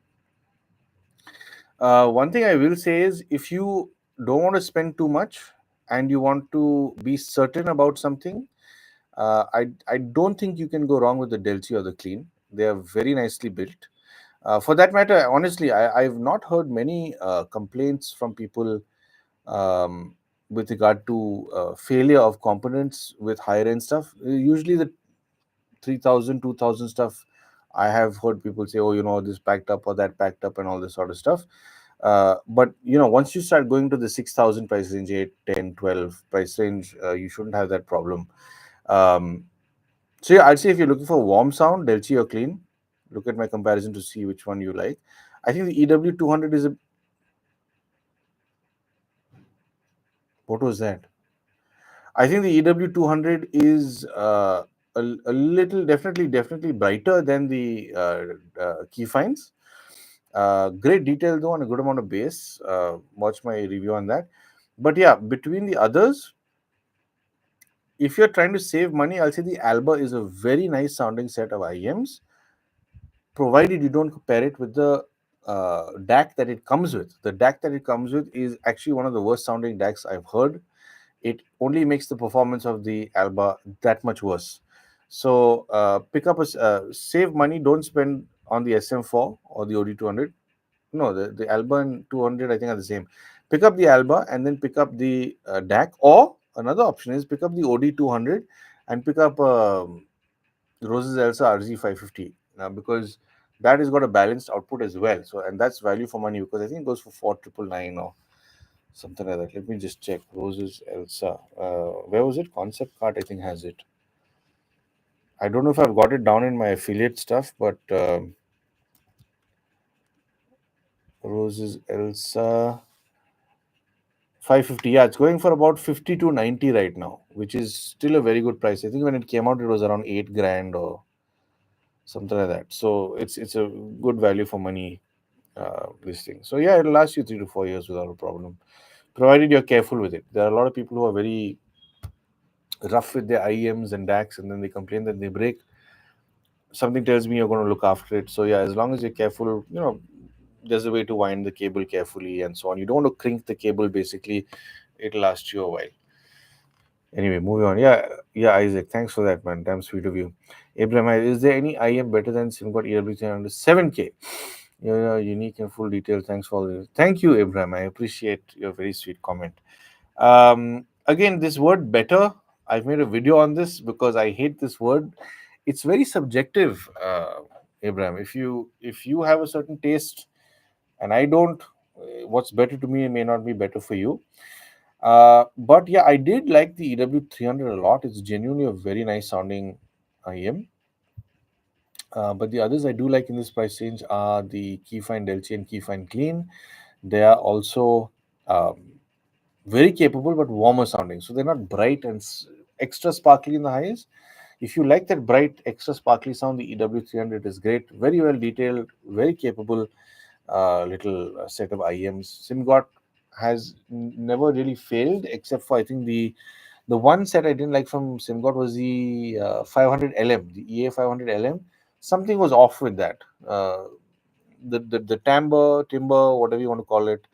One thing I will say is if you don't want to spend too much and you want to be certain about something, I don't think you can go wrong with the Delchi or the Clean. They are very nicely built. For that matter, honestly, I've not heard many complaints from people with regard to failure of components with higher end stuff. Usually the 3000, 2000 stuff, I have heard people say, oh, this packed up or that packed up and all this sort of stuff. But once you start going to the 6000 price range, 8, 10, 12 price range, you shouldn't have that problem. So yeah, I'd say if you're looking for warm sound, Delchi or Clean, look at my comparison to see which one you like. I think the EW200 is a... What was that? I think the EW200 is a little, definitely brighter than the Keyfinds. Great detail though, and a good amount of bass. Watch my review on that. But yeah, between the others, if you're trying to save money, I'll say the Alba is a very nice sounding set of IEMs, provided you don't compare it with the DAC that it comes with. The DAC that it comes with is actually one of the worst sounding DACs I've heard. It only makes the performance of the Alba that much worse. So pick up save money. Don't spend on the SM4 or the OD200. No, the Alba and 200 I think are the same. Pick up the Alba and then pick up the DAC. Or another option is pick up the OD200 and pick up Roses Elsa RZ550 because that has got a balanced output as well. So and that's value for money because I think it goes for 4999 or something like that. Let me just check. Roses Elsa. Where was it? Concept Cart, I think, has it. I don't know if I've got it down in my affiliate stuff, but Roses Elsa 550. Yeah, it's going for about 50 to 90 right now, which is still a very good price. I think when it came out, it was around 8 grand or something like that. So it's a good value for money this thing. So yeah, it'll last you 3 to 4 years without a problem, provided you're careful with it. There are a lot of people who are very rough with their IEMs and DACs, and then they complain that they break. Something tells me you're going to look after it. So yeah, as long as you're careful, there's a way to wind the cable carefully and so on. You don't want to crink the cable. Basically, it'll last you a while. Anyway, moving on. Yeah, Isaac. Thanks for that, man. Damn sweet of you. Abraham, is there any IM better than SimCorp EW300 7K? Unique and full detail. Thanks for all this. Thank you, Abraham. I appreciate your very sweet comment. Again, this word better, I've made a video on this because I hate this word. It's very subjective, Abraham. If you have a certain taste and I don't, what's better to me may not be better for you. But yeah, I did like the EW300 a lot. It's genuinely a very nice sounding IM. But the others I do like in this price range are the Keyfine Delci and Keyfine Clean. They are also very capable but warmer sounding. So they're not bright and extra sparkly in the highs. If you like that bright, extra sparkly sound, the EW300 is great. Very well detailed, very capable little set of IEMs. SimGot has never really failed, except for I think the one set I didn't like from SimGot was the 500 LM, the EA 500 LM. Something was off with that. The timbre, whatever you want to call it,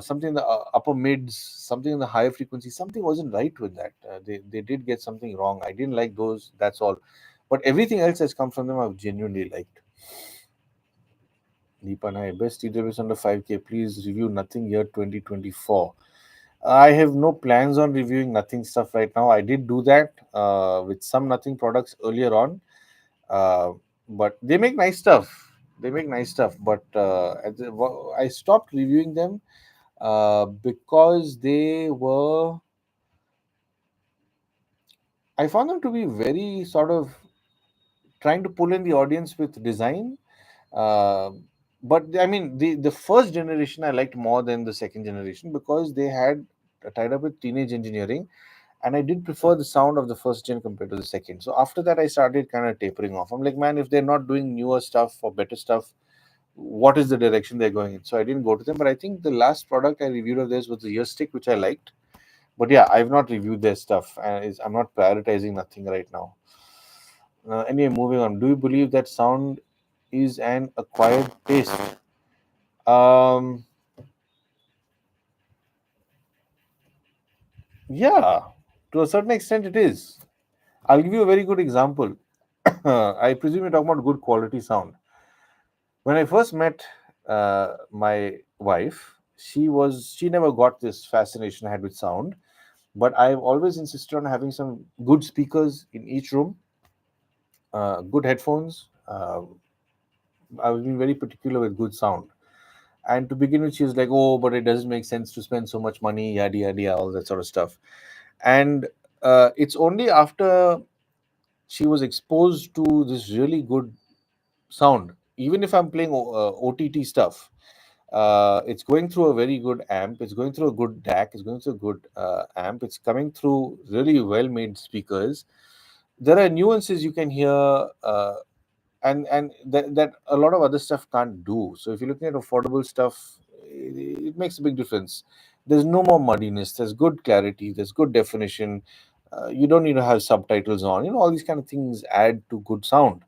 something in the upper mids, something in the higher frequency, something wasn't right with that. They did get something wrong. I didn't like those. That's all. But everything else that's come from them, I've genuinely liked. Deepanai, best TWS under 5K. Please review Nothing Year 2024. I have no plans on reviewing Nothing stuff right now. I did do that with some Nothing products earlier on, uh, but they make nice stuff. They make nice stuff, but I stopped reviewing them because they were. I found them to be very sort of trying to pull in the audience with design. Uh, but I mean, the first generation I liked more than the second generation because they had tied up with Teenage Engineering, and I did prefer the sound of the first gen compared to the second. So after that, I started kind of tapering off. I'm like, man, if they're not doing newer stuff or better stuff, what is the direction they're going in? So I didn't go to them. But I think the last product I reviewed of theirs was the Ear Stick, which I liked. But yeah, I've not reviewed their stuff, and I'm not prioritizing Nothing right now. Anyway, moving on. Do you believe that sound is an acquired taste? Um, yeah, to a certain extent, it is. I'll give you a very good example. I presume you're talking about good quality sound. When I first met my wife, she never got this fascination I had with sound, but I've always insisted on having some good speakers in each room, good headphones. I've been very particular with good sound. And to begin with, she was like, "Oh, but it doesn't make sense to spend so much money, yada yada, yada, all that sort of stuff." And it's only after she was exposed to this really good sound, even if I'm playing OTT stuff. It's going through a very good amp. It's going through a good DAC. It's going through a good amp. It's coming through really well-made speakers. There are nuances you can hear, and that a lot of other stuff can't do. So if you're looking at affordable stuff, it makes a big difference. There's no more muddiness. There's good clarity. There's good definition. You don't need to have subtitles on. All these kind of things add to good sound.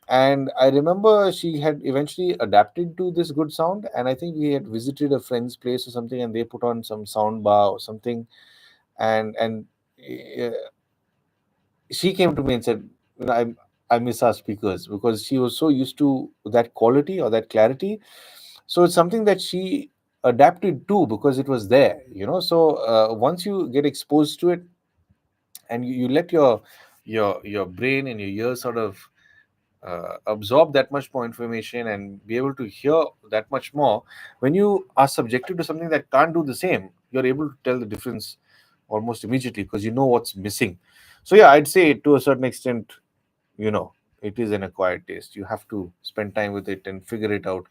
And I remember she had eventually adapted to this good sound, and I think we had visited a friend's place or something, and they put on some sound bar or something, and uh, she came to me and said, I miss our speakers because she was so used to that quality or that clarity. So it's something that she adapted to because it was there. So once you get exposed to it and you let your brain and your ears sort of absorb that much more information and be able to hear that much more, when you are subjected to something that can't do the same, you're able to tell the difference almost immediately because you know what's missing. So yeah, I'd say to a certain extent, you know it is an acquired taste. You have to spend time with it and figure it out,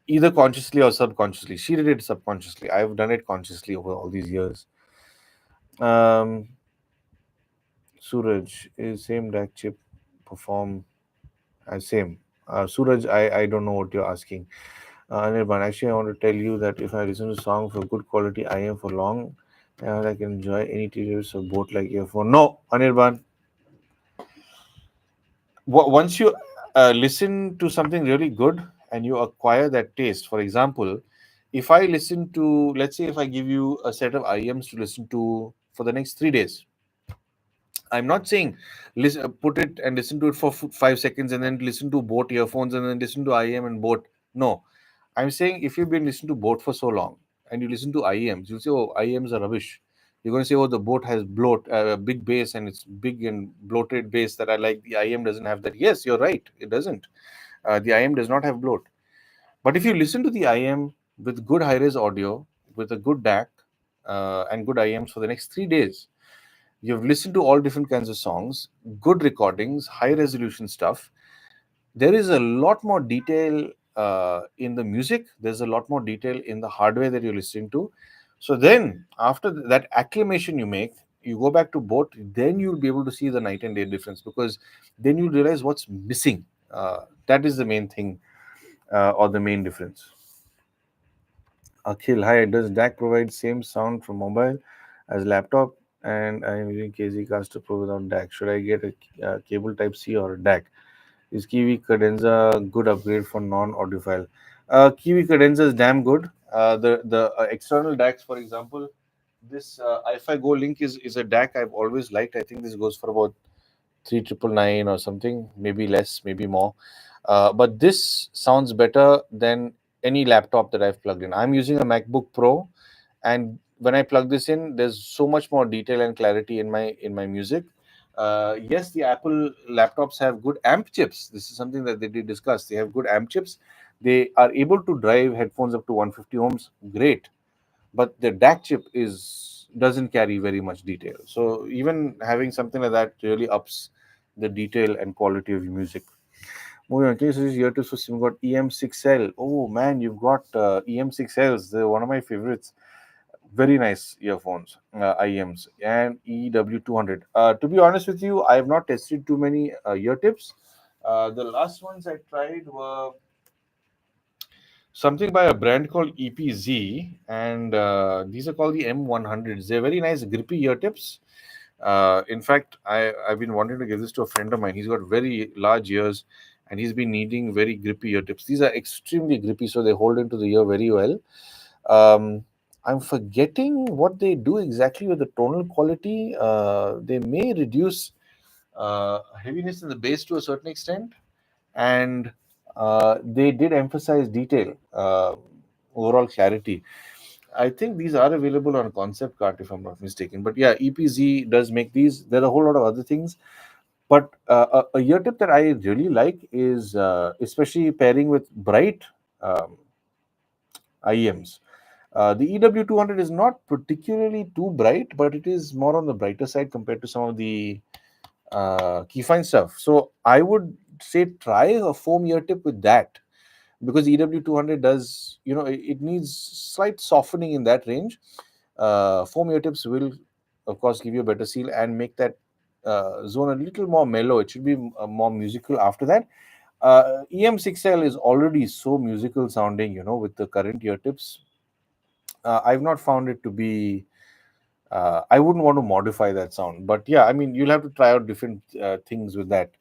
either consciously or subconsciously. She did it subconsciously. I've done it consciously over all these years. um Suraj, is same DAC chip perform as same? Suraj, I don't know what you're asking. Anirban, actually, I want to tell you that if I listen to song for good quality, I am for long, and I can enjoy any TVs of both like earphone. No, Anirban, once you listen to something really good and you acquire that taste, for example, if I listen to, let's say, if I give you a set of IEMs to listen to for the next 3 days, I'm not saying listen, put it and listen to it for 5 seconds and then listen to both earphones and then listen to IEM and both. No, I'm saying if you've been listening to both for so long and you listen to IEMs, you'll say, oh, IEMs are rubbish. You're going to say, oh, the boat has big bass and it's big and bloated bass that I like. The IEM doesn't have that. Yes, you're right. It doesn't. The IEM does not have bloat. But if you listen to the IEM with good high-res audio, with a good DAC and good IEMs for the next 3 days, you've listened to all different kinds of songs, good recordings, high resolution stuff. There is a lot more detail in the music. There's a lot more detail in the hardware that you're listening to. So then, after that acclimation you make, you go back to both, then you'll be able to see the night and day difference, because then you realize what's missing. That is the main thing, or the main difference. Akhil, hi. Does DAC provide same sound from mobile as laptop? And I'm using KZ Caster Pro without DAC. Should I get a cable Type C or a DAC? Is Kiwi Cadenza a good upgrade for non-audiophile? Kiwi Cadenza is damn good. The external DACs, for example, this iFi Go Link is a DAC I've always liked. I think this goes for about 3999 or something, maybe less, maybe more. But this sounds better than any laptop that I've plugged in. I'm using a MacBook Pro, and when I plug this in, there's so much more detail and clarity in my music. Yes, the Apple laptops have good amp chips. This is something that they did discuss. They have good amp chips. They are able to drive headphones up to 150 ohms. Great, but the DAC chip is doesn't carry very much detail. So even having something like that really ups the detail and quality of your music. Moving on, case is here to so you've got EM6L. Oh man, you've got EM6Ls. They're one of my favorites. Very nice earphones, IEMs, and EW200. To be honest with you, I have not tested too many ear tips. The last ones I tried were something by a brand called EPZ, and these are called the M100s. They're very nice, grippy ear tips. In fact, I've been wanting to give this to a friend of mine. He's got very large ears, and he's been needing very grippy ear tips. These are extremely grippy, so they hold into the ear very well. Um, I'm forgetting what they do exactly with the tonal quality. They may reduce heaviness in the bass to a certain extent, and they did emphasize detail, overall clarity. I think these are available on Concept Cart, if I'm not mistaken. But yeah, EPZ does make these. There are a whole lot of other things. But a ear tip that I really like is, especially pairing with bright IEMs. The EW200 is not particularly too bright, but it is more on the brighter side compared to some of the Keyfine stuff. So I would say try a foam ear tip with that, because EW200 does, it needs slight softening in that range. Foam ear tips will, of course, give you a better seal and make that zone a little more mellow. It should be more musical after that. EM6L is already so musical sounding, with the current ear tips. I've not found it to be. I wouldn't want to modify that sound, but yeah, I mean, you'll have to try out different things with that.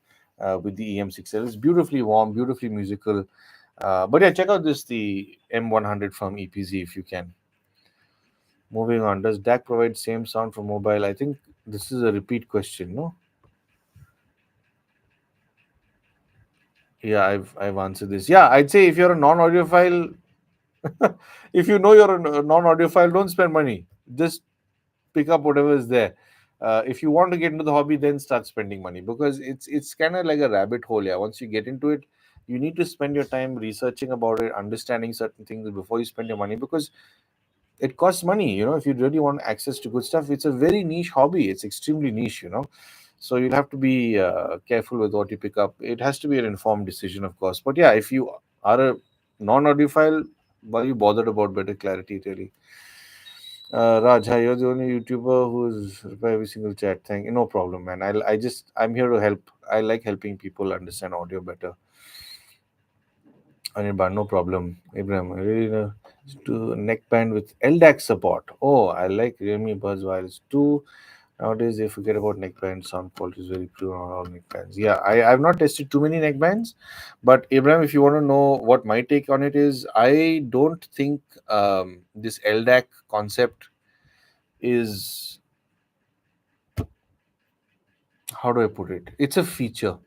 With the EM6L, it's beautifully warm, beautifully musical. But yeah, check out the M100 from EPZ if you can. Moving on, does DAC provide same sound for mobile? I think this is a repeat question, no? Yeah, I've answered this. Yeah, I'd say if you're a non-audiophile, if you know you're a non-audiophile, don't spend money. Just pick up whatever is there. If you want to get into the hobby, then start spending money, because it's kind of like a rabbit hole. Yeah, once you get into it, you need to spend your time researching about it, understanding certain things before you spend your money, because it costs money. If you really want access to good stuff, it's a very niche hobby. It's extremely niche. So you'll have to be careful with what you pick up. It has to be an informed decision, of course. But yeah, if you are a non-audiophile, why are you bothered about better clarity, really? Raj, hi, you're the only YouTuber who's reply every single chat. Thank you. No problem, man. I'm here to help. I like helping people understand audio better. Anirban, no problem. Ibrahim, I really know to neckband with LDAC support. Oh, I like Realme Buds Wireless too. Nowadays, they forget about neckbands. Sound quality is very poor on all neckbands. Yeah, I've not tested too many neckbands, but Abraham, if you want to know what my take on it is, I don't think this LDAC concept is how do I put it? It's a feature.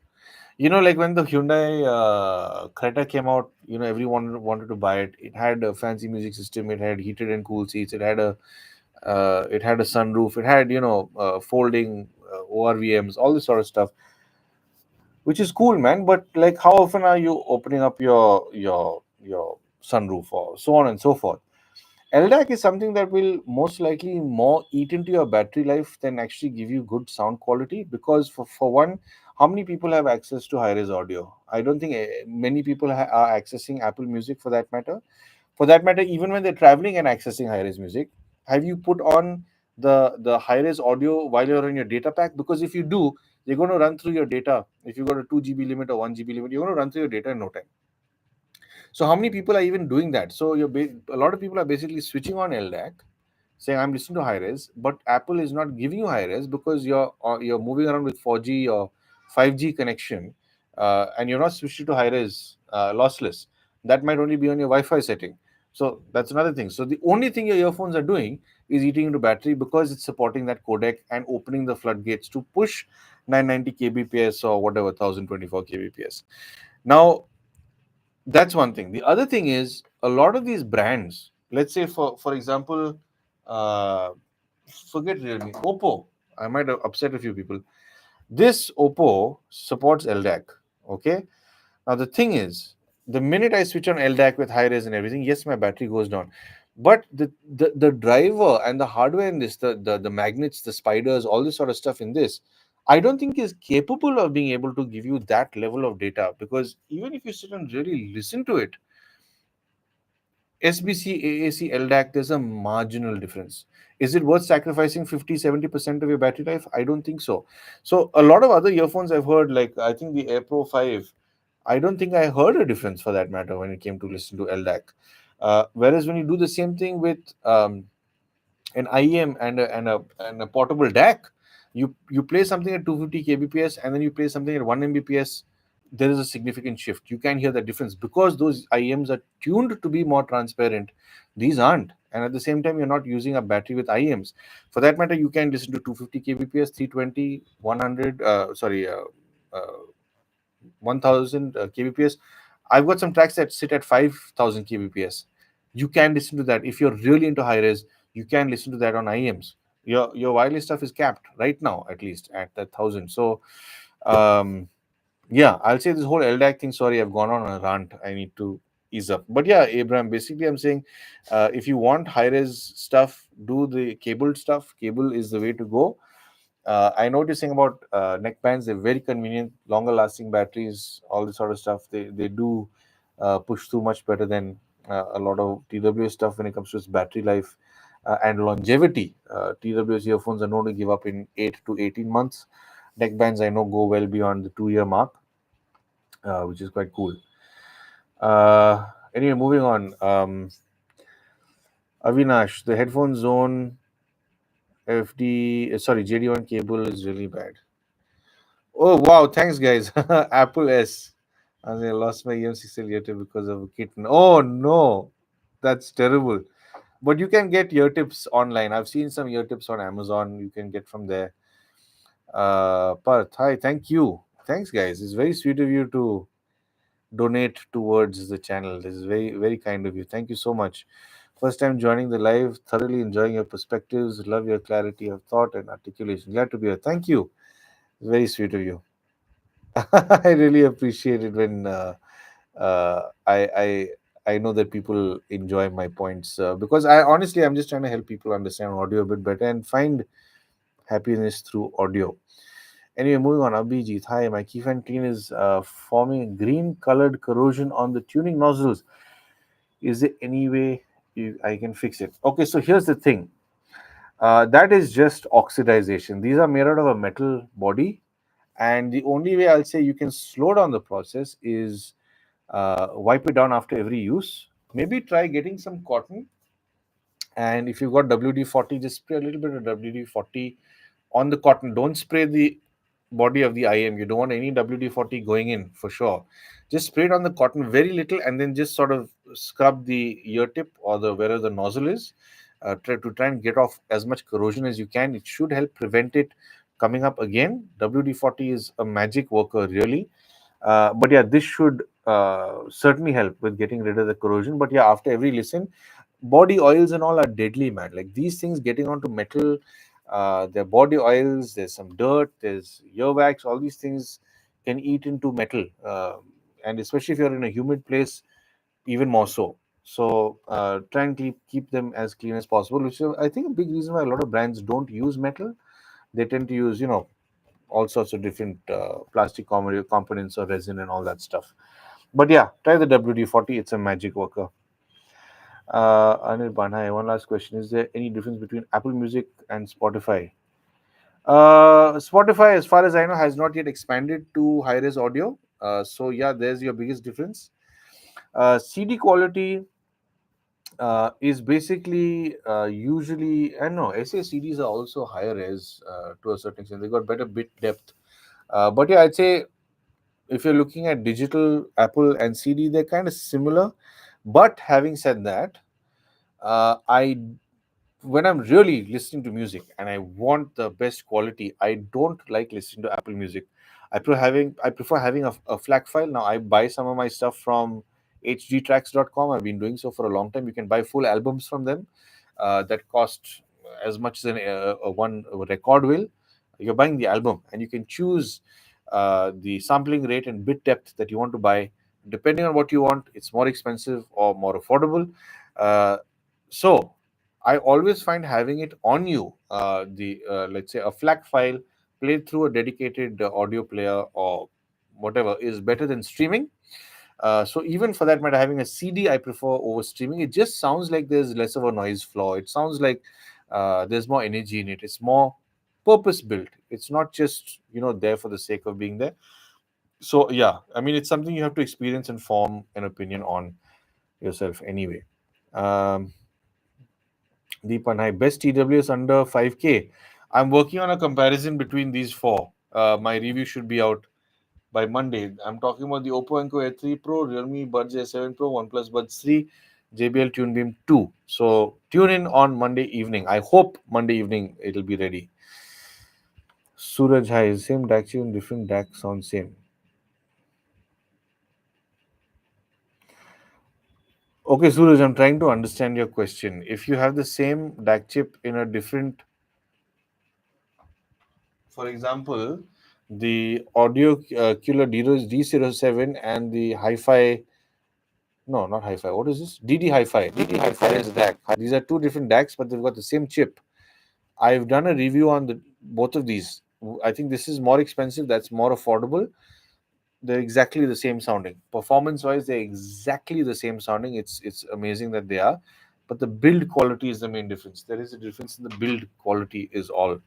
Like when the Hyundai Creta came out, everyone wanted to buy it. It had a fancy music system. It had heated and cool seats. It had a sunroof. It had folding ORVMs, all this sort of stuff, which is cool, man. But like, how often are you opening up your sunroof or so on and so forth? LDAC is something that will most likely more eat into your battery life than actually give you good sound quality. Because for one, how many people have access to high-res audio? I don't think many people are accessing Apple Music for that matter. For that matter, even when they're traveling and accessing high-res music, have you put on the high-res audio while you're on your data pack? Because if you do, you're going to run through your data. If you've got a 2 GB limit or 1 GB limit, you're going to run through your data in no time. So how many people are even doing that? So a lot of people are basically switching on LDAC, saying I'm listening to high res, but Apple is not giving you high res because you're moving around with 4G or 5G connection, and you're not switched to high res lossless. That might only be on your Wi-Fi setting. So that's another thing. So the only thing your earphones are doing is eating into battery because it's supporting that codec and opening the floodgates to push 990 kbps or whatever 1024 kbps. Now that's one thing. The other thing is a lot of these brands, let's say for example, uh, forget Realme, Oppo. I might have upset a few people. This Oppo supports LDAC. Okay. Now the thing is, the minute I switch on LDAC with high res and everything, yes, my battery goes down. But the driver and the hardware in this, the magnets, the spiders, all this sort of stuff in this, I don't think is capable of being able to give you that level of data. Because even if you sit and really listen to it, SBC, AAC, LDAC, there's a marginal difference. Is it worth sacrificing 50-70% of your battery life? I don't think so. So a lot of other earphones I've heard, like I think the AirPro 5, I don't think I heard a difference for that matter when it came to listen to LDAC. Whereas when you do the same thing with an IEM and a portable DAC, you play something at 250 kbps and then you play something at 1 mbps, there is a significant shift. You can hear the difference because those IEMs are tuned to be more transparent. These aren't. And at the same time, you're not using a battery with IEMs. For that matter, you can listen to 250 kbps, 320, 100, uh, 1000 kbps. I've got some tracks that sit at 5000 kbps. You can listen to that. If you're really into high res, you can listen to that on IEMs. Your wireless stuff is capped right now, at least at that 1000. So, um, yeah, I'll say this whole LDAC thing. Sorry, I've gone on a rant. I need to ease up. But yeah, Abraham, basically, I'm saying if you want high res stuff, do the cabled stuff. Cable is the way to go. I know what you're saying about neck bands. They're very convenient, longer lasting batteries, all this sort of stuff. They do push through much better than a lot of TWS stuff when it comes to its battery life and longevity. TWS earphones are known to give up in 8 to 18 months. Neck bands, I know, go well beyond the 2 year mark, which is quite cool. Anyway, moving on. Avinash, the Headphone Zone JD1 cable is really bad. Oh wow, thanks guys. Apple S. I lost my EM6 later because of a kitten. Oh no, that's terrible. But you can get ear tips online. I've seen some ear tips on Amazon. You can get from there. Parth, hi, thank you. Thanks guys. It's very sweet of you to donate towards the channel. This is very, very kind of you. Thank you so much. First time joining the live, thoroughly enjoying your perspectives. Love your clarity of thought and articulation. Glad to be here. Thank you. Very sweet of you. I really appreciate it when I know that people enjoy my points because I'm just trying to help people understand audio a bit better and find happiness through audio. Anyway, moving on. Abhijit, hi. My key fan clean is forming green colored corrosion on the tuning nozzles. Is there any way I can fix it? Okay, so here's the thing. That is just oxidization. These are made out of a metal body, and the only way I'll say you can slow down the process is wipe it down after every use. Maybe try getting some cotton, and if you've got WD-40, just spray a little bit of WD-40 on the cotton. Don't spray the body of the IM. You don't want any WD-40 going in for sure. Just spray it on the cotton very little, and then just sort of scrub the ear tip or the wherever the nozzle is. Try and get off as much corrosion as you can. It should help prevent it coming up again. WD-40 is a magic worker, really. But yeah, this should certainly help with getting rid of the corrosion. But yeah, after every listen, body oils and all are deadly, man. Like these things getting onto metal, their body oils, there's some dirt, there's earwax, all these things can eat into metal. And especially if you're in a humid place, even more so. So try and keep them as clean as possible, which is, I think, a big reason why a lot of brands don't use metal. They tend to use, all sorts of different plastic components or resin and all that stuff. But yeah, try the WD-40. It's a magic worker. Anil Banhai, one last question. Is there any difference between Apple Music and Spotify? Spotify, as far as I know, has not yet expanded to high-res audio. So yeah, there's your biggest difference. CD quality is basically usually, I know SACDs are also higher res to a certain extent. They got better bit depth. But yeah, I'd say if you're looking at digital, Apple and CD, they're kind of similar. But having said that, I when I'm really listening to music and I want the best quality, I don't like listening to Apple Music. I prefer having a FLAC file. Now I buy some of my stuff from hdtracks.com. I've been doing so for a long time. You can buy full albums from them that cost as much as a one record will. You're buying the album and you can choose the sampling rate and bit depth that you want to buy. Depending on what you want, it's more expensive or more affordable. Uh, so I always find having it on you, the let's say a FLAC file played through a dedicated audio player or whatever is better than streaming. So even for that matter, having a CD I prefer over streaming. It just sounds like there's less of a noise flaw. It sounds like there's more energy in it. It's more purpose built. It's not just there for the sake of being there. So yeah, I mean it's something you have to experience and form an opinion on yourself anyway. Um, Deepan, hi. Best TWS under 5K. I'm working on a comparison between these four. My review should be out by Monday. I'm talking about the Oppo Enco A3 Pro, Realme Buds A7 Pro, OnePlus Buds 3, JBL TuneBeam 2. So tune in on Monday evening. I hope Monday evening it'll be ready. Suraj, hi. Same DAC tune, different DAC sound same. Okay, Suraj, I'm trying to understand your question. If you have the same DAC chip in a different, for example, the Audio Killer D07 and the Hi-Fi, no, not Hi-Fi, what is this? DD Hi-Fi. DD Hi-Fi is DAC. These are two different DACs, but they've got the same chip. I've done a review on both of these. I think this is more expensive, that's more affordable. They're exactly the same sounding. Performance wise, they're exactly the same sounding. It's amazing that they are. But the build quality is the main difference. There is a difference in the build quality, is all.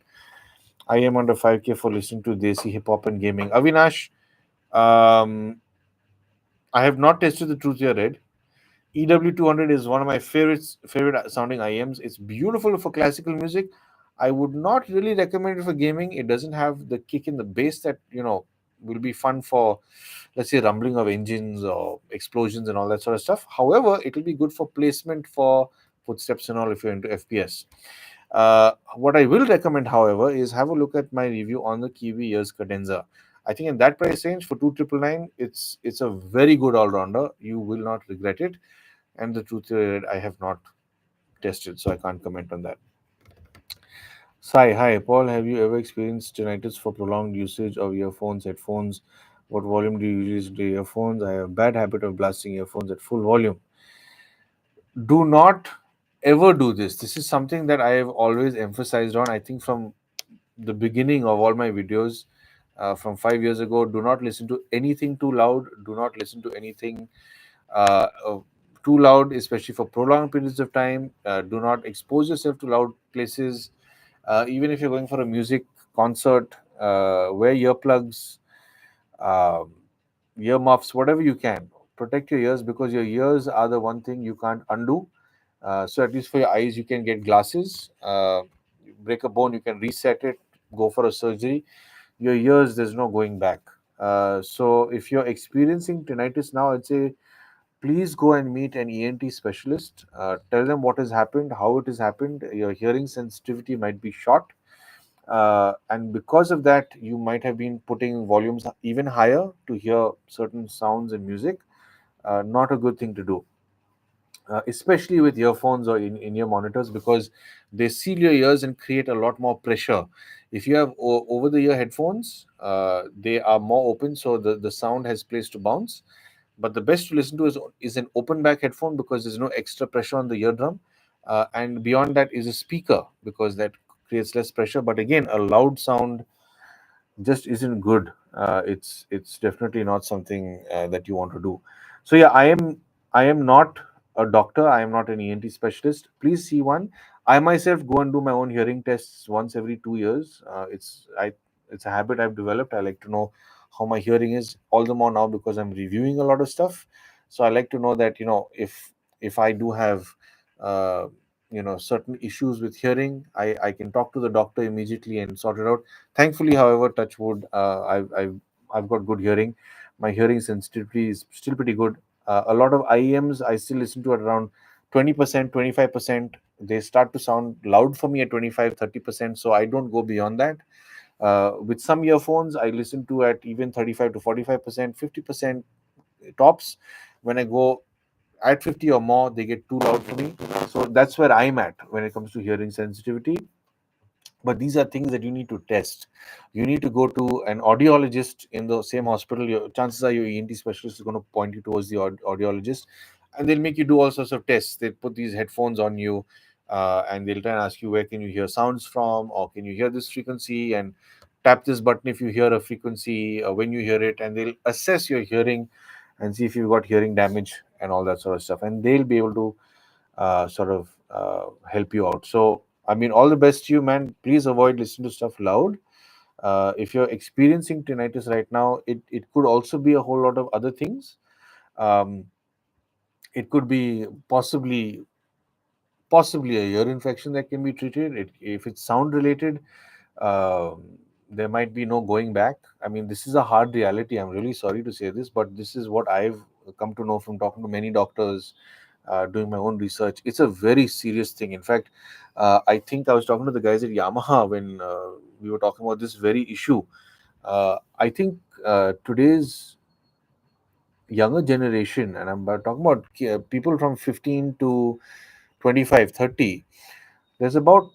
I am under 5K for listening to Desi hip hop and gaming. Avinash, um, I have not tested the Truth Your Red. EW200 is one of my favorite sounding IMs. It's beautiful for classical music. I would not really recommend it for gaming. It doesn't have the kick in the bass that will be fun for, let's say, rumbling of engines or explosions and all that sort of stuff. However, it will be good for placement for footsteps and all if you're into FPS. What I will recommend, however, is have a look at my review on the Kiwi Ears Cadenza. I think in that price range for 2,999, it's a very good all rounder. You will not regret it. And the truth is, I have not tested, so I can't comment on that. Sai, hi, Paul. Have you ever experienced tinnitus for prolonged usage of earphones, headphones? What volume do you use to earphones? I have a bad habit of blasting earphones at full volume. Do not ever do this. This is something that I have always emphasized on. I think from the beginning of all my videos from 5 years ago, do not listen to anything too loud. Do not listen to anything uh, uh, too loud, especially for prolonged periods of time. Do not expose yourself to loud places. Even if you're going for a music concert, wear earplugs, um, earmuffs, whatever you can. Protect your ears because your ears are the one thing you can't undo. So at least for your eyes, you can get glasses. You break a bone, you can reset it, go for a surgery. Your ears, there's no going back. So if you're experiencing tinnitus now, I'd say please go and meet an ENT specialist. Tell them what has happened, how it has happened. Your hearing sensitivity might be shot. and because of that, you might have been putting volumes even higher to hear certain sounds and music. Not a good thing to do, especially with earphones or in your monitors, because they seal your ears and create a lot more pressure. If you have over the ear headphones, they are more open, so the sound has place to bounce. But the best to listen to is an open back headphone, because there's no extra pressure on the eardrum. And beyond that is a speaker, because that creates less pressure. But again, a loud sound just isn't good. It's definitely not something that you want to do. So yeah, I am not a doctor. I am not an ENT specialist. Please see one. I myself go and do my own hearing tests once every 2 years. It's a habit I've developed. I like to know how my hearing is, all the more now because I'm reviewing a lot of stuff. So I like to know that, if I do have uh, certain issues with hearing, I can talk to the doctor immediately and sort it out. Thankfully, however, touch wood, I've got good hearing. My hearing sensitivity is still pretty good. A lot of IEMs I still listen to at around 20%, 25%. They start to sound loud for me at 25, 30%. So I don't go beyond that. With some earphones, I listen to at even 35 to 45%, 50% tops. When I go at 50 or more, they get too loud for me. So that's where I'm at when it comes to hearing sensitivity. But these are things that you need to test. You need to go to an audiologist in the same hospital. Chances are your ENT specialist is going to point you towards the audiologist, and they'll make you do all sorts of tests. They put these headphones on you, and they'll try and ask you, where can you hear sounds from, or can you hear this frequency, and tap this button if you hear a frequency, when you hear it, and they'll assess your hearing and see if you've got hearing damage and all that sort of stuff, and they'll be able to sort of help you out. So, I mean, all the best to you, man. Please avoid listening to stuff loud. If you're experiencing tinnitus right now, it could also be a whole lot of other things. Um, it could be possibly a ear infection that can be treated. If it's sound related, um, there might be no going back. I mean, this is a hard reality. I'm really sorry to say this, but this is what I've come to know from talking to many doctors, doing my own research. It's a very serious thing. In fact, I think I was talking to the guys at Yamaha when we were talking about this very issue. I think today's younger generation, and I'm talking about people from 15 to 25, 30, there's about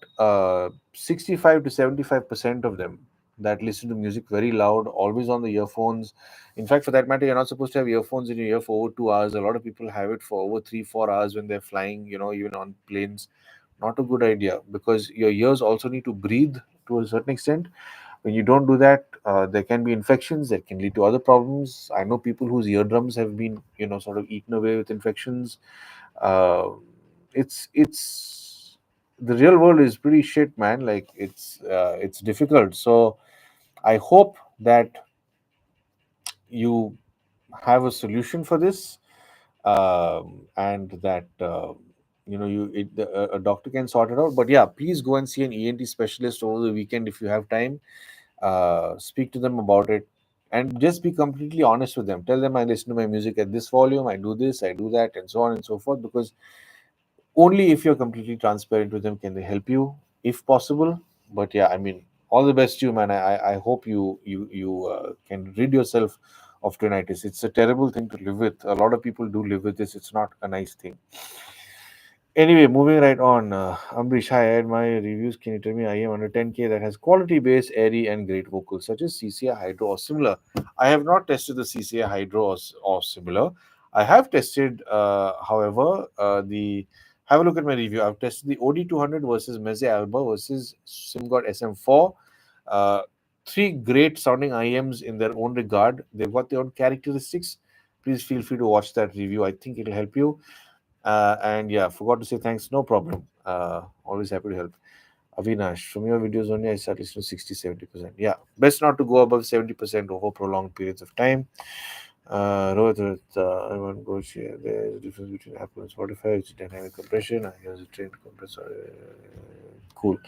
65 to 75% of them that listen to music very loud, always on the earphones. In fact, for that matter, you're not supposed to have earphones in your ear for over 2 hours. A lot of people have it for over 3, 4 hours when they're flying, even on planes. Not a good idea, because your ears also need to breathe to a certain extent. When you don't do that, there can be infections that can lead to other problems. I know people whose eardrums have been, sort of eaten away with infections. uh, it's The real world is pretty shit, man. Like, it's difficult. So I hope that you have a solution for this, and that a doctor can sort it out. But yeah, please go and see an ENT specialist over the weekend if you have time. Speak to them about it, and just be completely honest with them. Tell them, I listen to my music at this volume, I do this, I do that, and so on and so forth, because only if you're completely transparent with them can they help you, if possible. But yeah, I mean, all the best to you, man. I hope you can rid yourself of tinnitus. It's a terrible thing to live with. A lot of people do live with this. It's not a nice thing. Anyway, moving right on. Ambrish, hi, I had my reviews. Can you tell me I am under 10K that has quality bass, airy, and great vocals, such as CCI Hydro or similar? I have not tested the CCI Hydro or similar. I have tested, however, have a look at my review. I've tested the OD200 versus Meze Alba versus SimGod SM4. Uh, Three great sounding IEMs in their own regard. They've got their own characteristics. Please feel free to watch that review. I think it'll help you. And yeah, forgot to say thanks. No problem. Always happy to help. Avinash, from your videos only, I start listening to 60, 70%. Yeah, best not to go above 70% over prolonged periods of time. Rohit, everyone goes here. There's a difference between Apple and Spotify. It's dynamic compression. I use a trained compressor. Cool.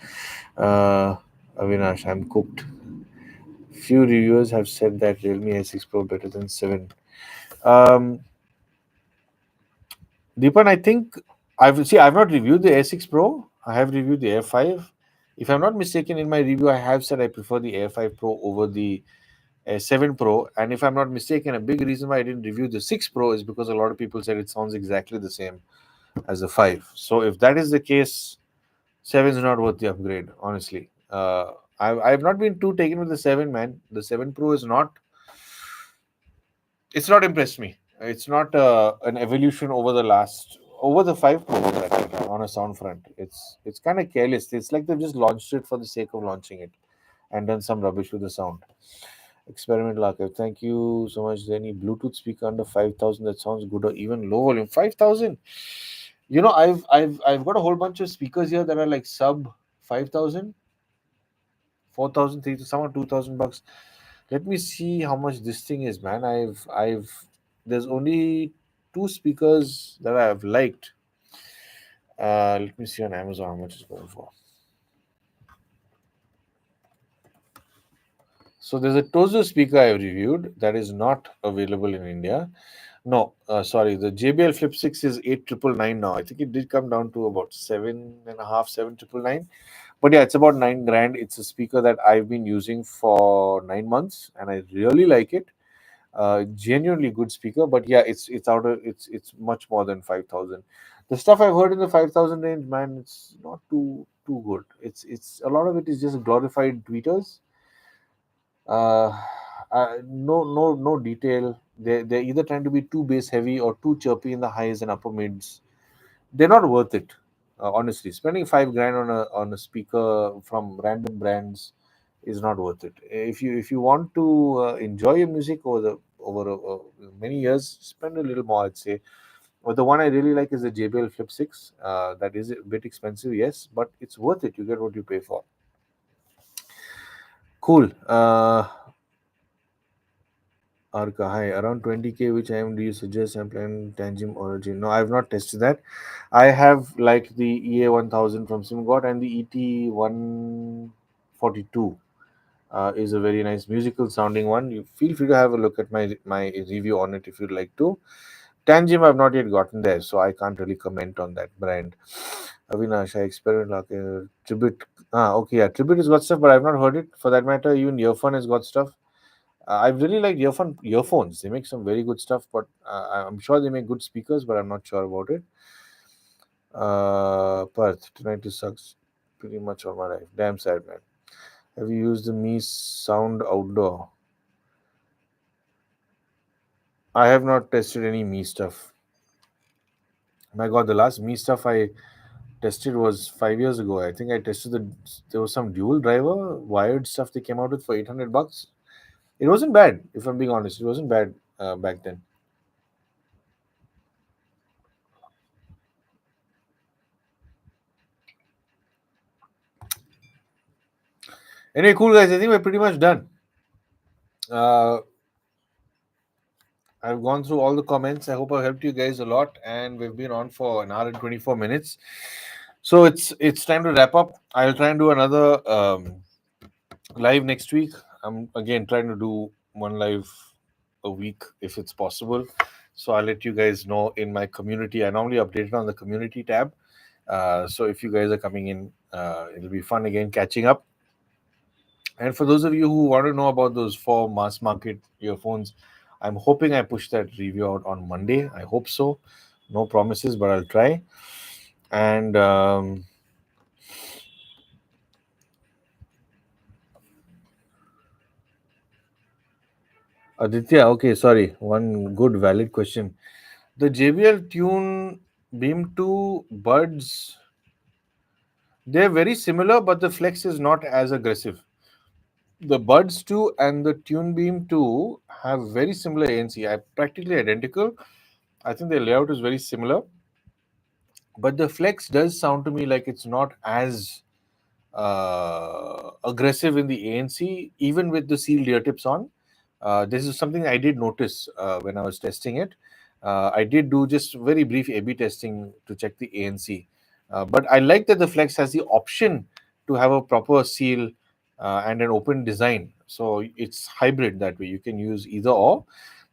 Uh, Avinash, I'm cooked. Few reviewers have said that Realme A6 Pro better than 7. Um, Deepan, I think I've not reviewed the A6 Pro. I have reviewed the A5. If I'm not mistaken, in my review, I have said I prefer the Air 5 Pro over the Air 7 Pro. And if I'm not mistaken, a big reason why I didn't review the 6 Pro is because a lot of people said it sounds exactly the same as the 5. So if that is the case, 7 is not worth the upgrade, honestly. I've not been too taken with the 7, man. The 7 Pro is not, it's not impressed me. It's not an evolution over the 5 Pro for that matter, on a sound front. It's kind of careless. It's like they've just launched it for the sake of launching it and done some rubbish with the sound. Experimental archive. Thank you so much. Is there any Bluetooth speaker under 5,000 that sounds good or even low volume? 5,000. You know, I've got a whole bunch of speakers here that are like sub 5,000, 4,000, 3,000, some are 2,000 bucks. Let me see how much this thing is, man. There's only two speakers that I've liked. Let me see on Amazon how much it's going for. So there's a Tozo speaker I've reviewed that is not available in India. No, sorry, the JBL Flip 6 is 8,999 now. I think it did come down to about 7.5, 7,999. But yeah, it's about 9 grand. It's a speaker that I've been using for 9 months, and I really like it. Genuinely good speaker, but yeah, it's much more than 5,000. The stuff I've heard in the 5,000 range, man, it's not too good. It's a lot of it is just glorified tweeters. Uh, no detail. They're either trying to be too bass heavy or too chirpy in the highs and upper mids. They're not worth it. Honestly, spending 5 grand on a speaker from random brands is not worth it. If you want to enjoy your music over many years, spend a little more, I'd say. But the one I really like is the JBL Flip 6. That is a bit expensive, yes, but it's worth it. You get what you pay for. Cool. Arca, hi. Around 20K, which IM do you suggest? I'm planning Tangent Origin. No, I have not tested that. I have like the EA1000 from SimGot and the ET142 is a very nice musical sounding one. You feel free to have a look at my review on it if you'd like to. Tangent, I've not yet gotten there, so I can't really comment on that brand. Avinash, I experiment like a Tribute. Okay, yeah, Tribute has got stuff, but I've not heard it. For that matter, even Earphone has got stuff. I really like earphones. They make some very good stuff, but I'm sure they make good speakers, but I'm not sure about it. Perth tonight is sucks pretty much all my life. Damn sad, man. Have you used the Mi Sound Outdoor? I have not tested any Mi stuff. My God, the last Mi stuff I tested was 5 years ago. I think I tested there was some dual driver wired stuff they came out with for 800 bucks. It wasn't bad, if I'm being honest. It wasn't bad back then. Anyway, cool guys. I think we're pretty much done. I've gone through all the comments. I hope I helped you guys a lot, and we've been on for an hour and 24 minutes. So it's time to wrap up. I'll try and do another live next week. I'm again trying to do one live a week if it's possible. So I'll let you guys know in my community. I normally update it on the community tab. So if you guys are coming in, it'll be fun again catching up. And for those of you who want to know about those 4 mass market earphones, I'm hoping I push that review out on Monday. I hope so. No promises, but I'll try. And Aditya, okay, sorry. One good valid question. The JBL Tune Beam 2 buds, they're very similar, but the flex is not as aggressive. The Buds 2 and the Tune Beam 2 have very similar ANC, practically identical. I think the layout is very similar, but the Flex does sound to me like it's not as aggressive in the ANC, even with the sealed ear tips on. This is something I did notice when I was testing it. I did do just very brief A/B testing to check the ANC, but I like that the Flex has the option to have a proper seal and an open design. So it's hybrid that way. You can use either or.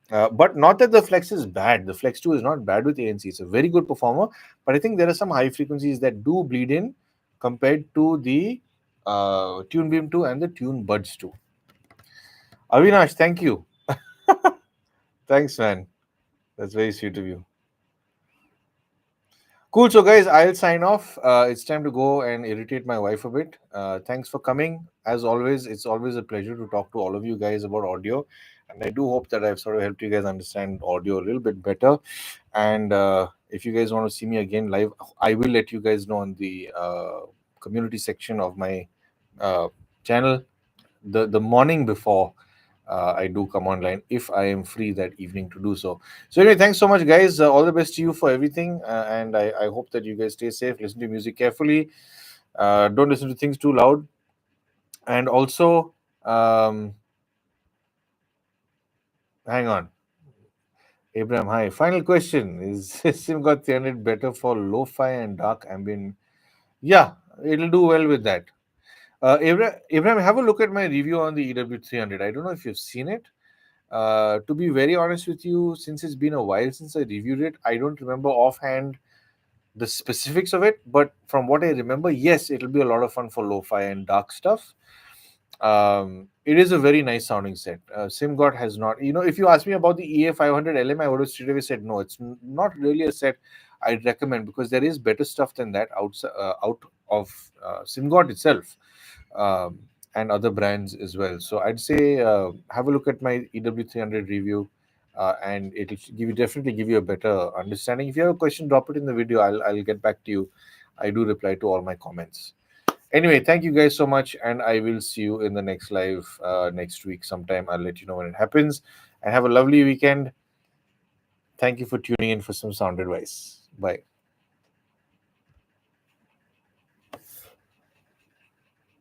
But not that the Flex is bad. The Flex 2 is not bad with ANC. It's a very good performer. But I think there are some high frequencies that do bleed in compared to the Tune Beam 2 and the Tune Buds 2. Avinash, thank you. Thanks, man. That's very sweet of you. Cool. So, guys, I'll sign off. It's time to go and irritate my wife a bit. Thanks for coming. As always, it's always a pleasure to talk to all of you guys about audio. And I do hope that I've sort of helped you guys understand audio a little bit better. And if you guys want to see me again live, I will let you guys know on the community section of my channel the morning before I do come online, if I am free that evening to do so. So anyway, thanks so much, guys. All the best to you for everything, and I hope that you guys stay safe. Listen to music carefully. Don't listen to things too loud, and also, hang on, Abraham. Hi. Final question: Is Sim got 300 better for lo-fi and dark ambient? Yeah, it'll do well with that. Abraham, have a look at my review on the EW300. I don't know if you've seen it. To be very honest with you, since it's been a while since I reviewed it, I don't remember offhand the specifics of it. But from what I remember, yes, it'll be a lot of fun for lo-fi and dark stuff. It is a very nice sounding set. SimGot has not, if you ask me about the EA500 LM, I would have straight away said no. It's not really a set I'd recommend, because there is better stuff than that out of SimGot itself. Um, and other brands as well. So I'd say have a look at my EW300 review, and it'll definitely give you a better understanding. If you have a question, drop it in the video. I'll get back to you. I do reply to all my comments. Anyway, thank you guys so much, and I will see you in the next live next week sometime. I'll let you know when it happens. And have a lovely weekend. Thank you for tuning in for some sound advice. Bye.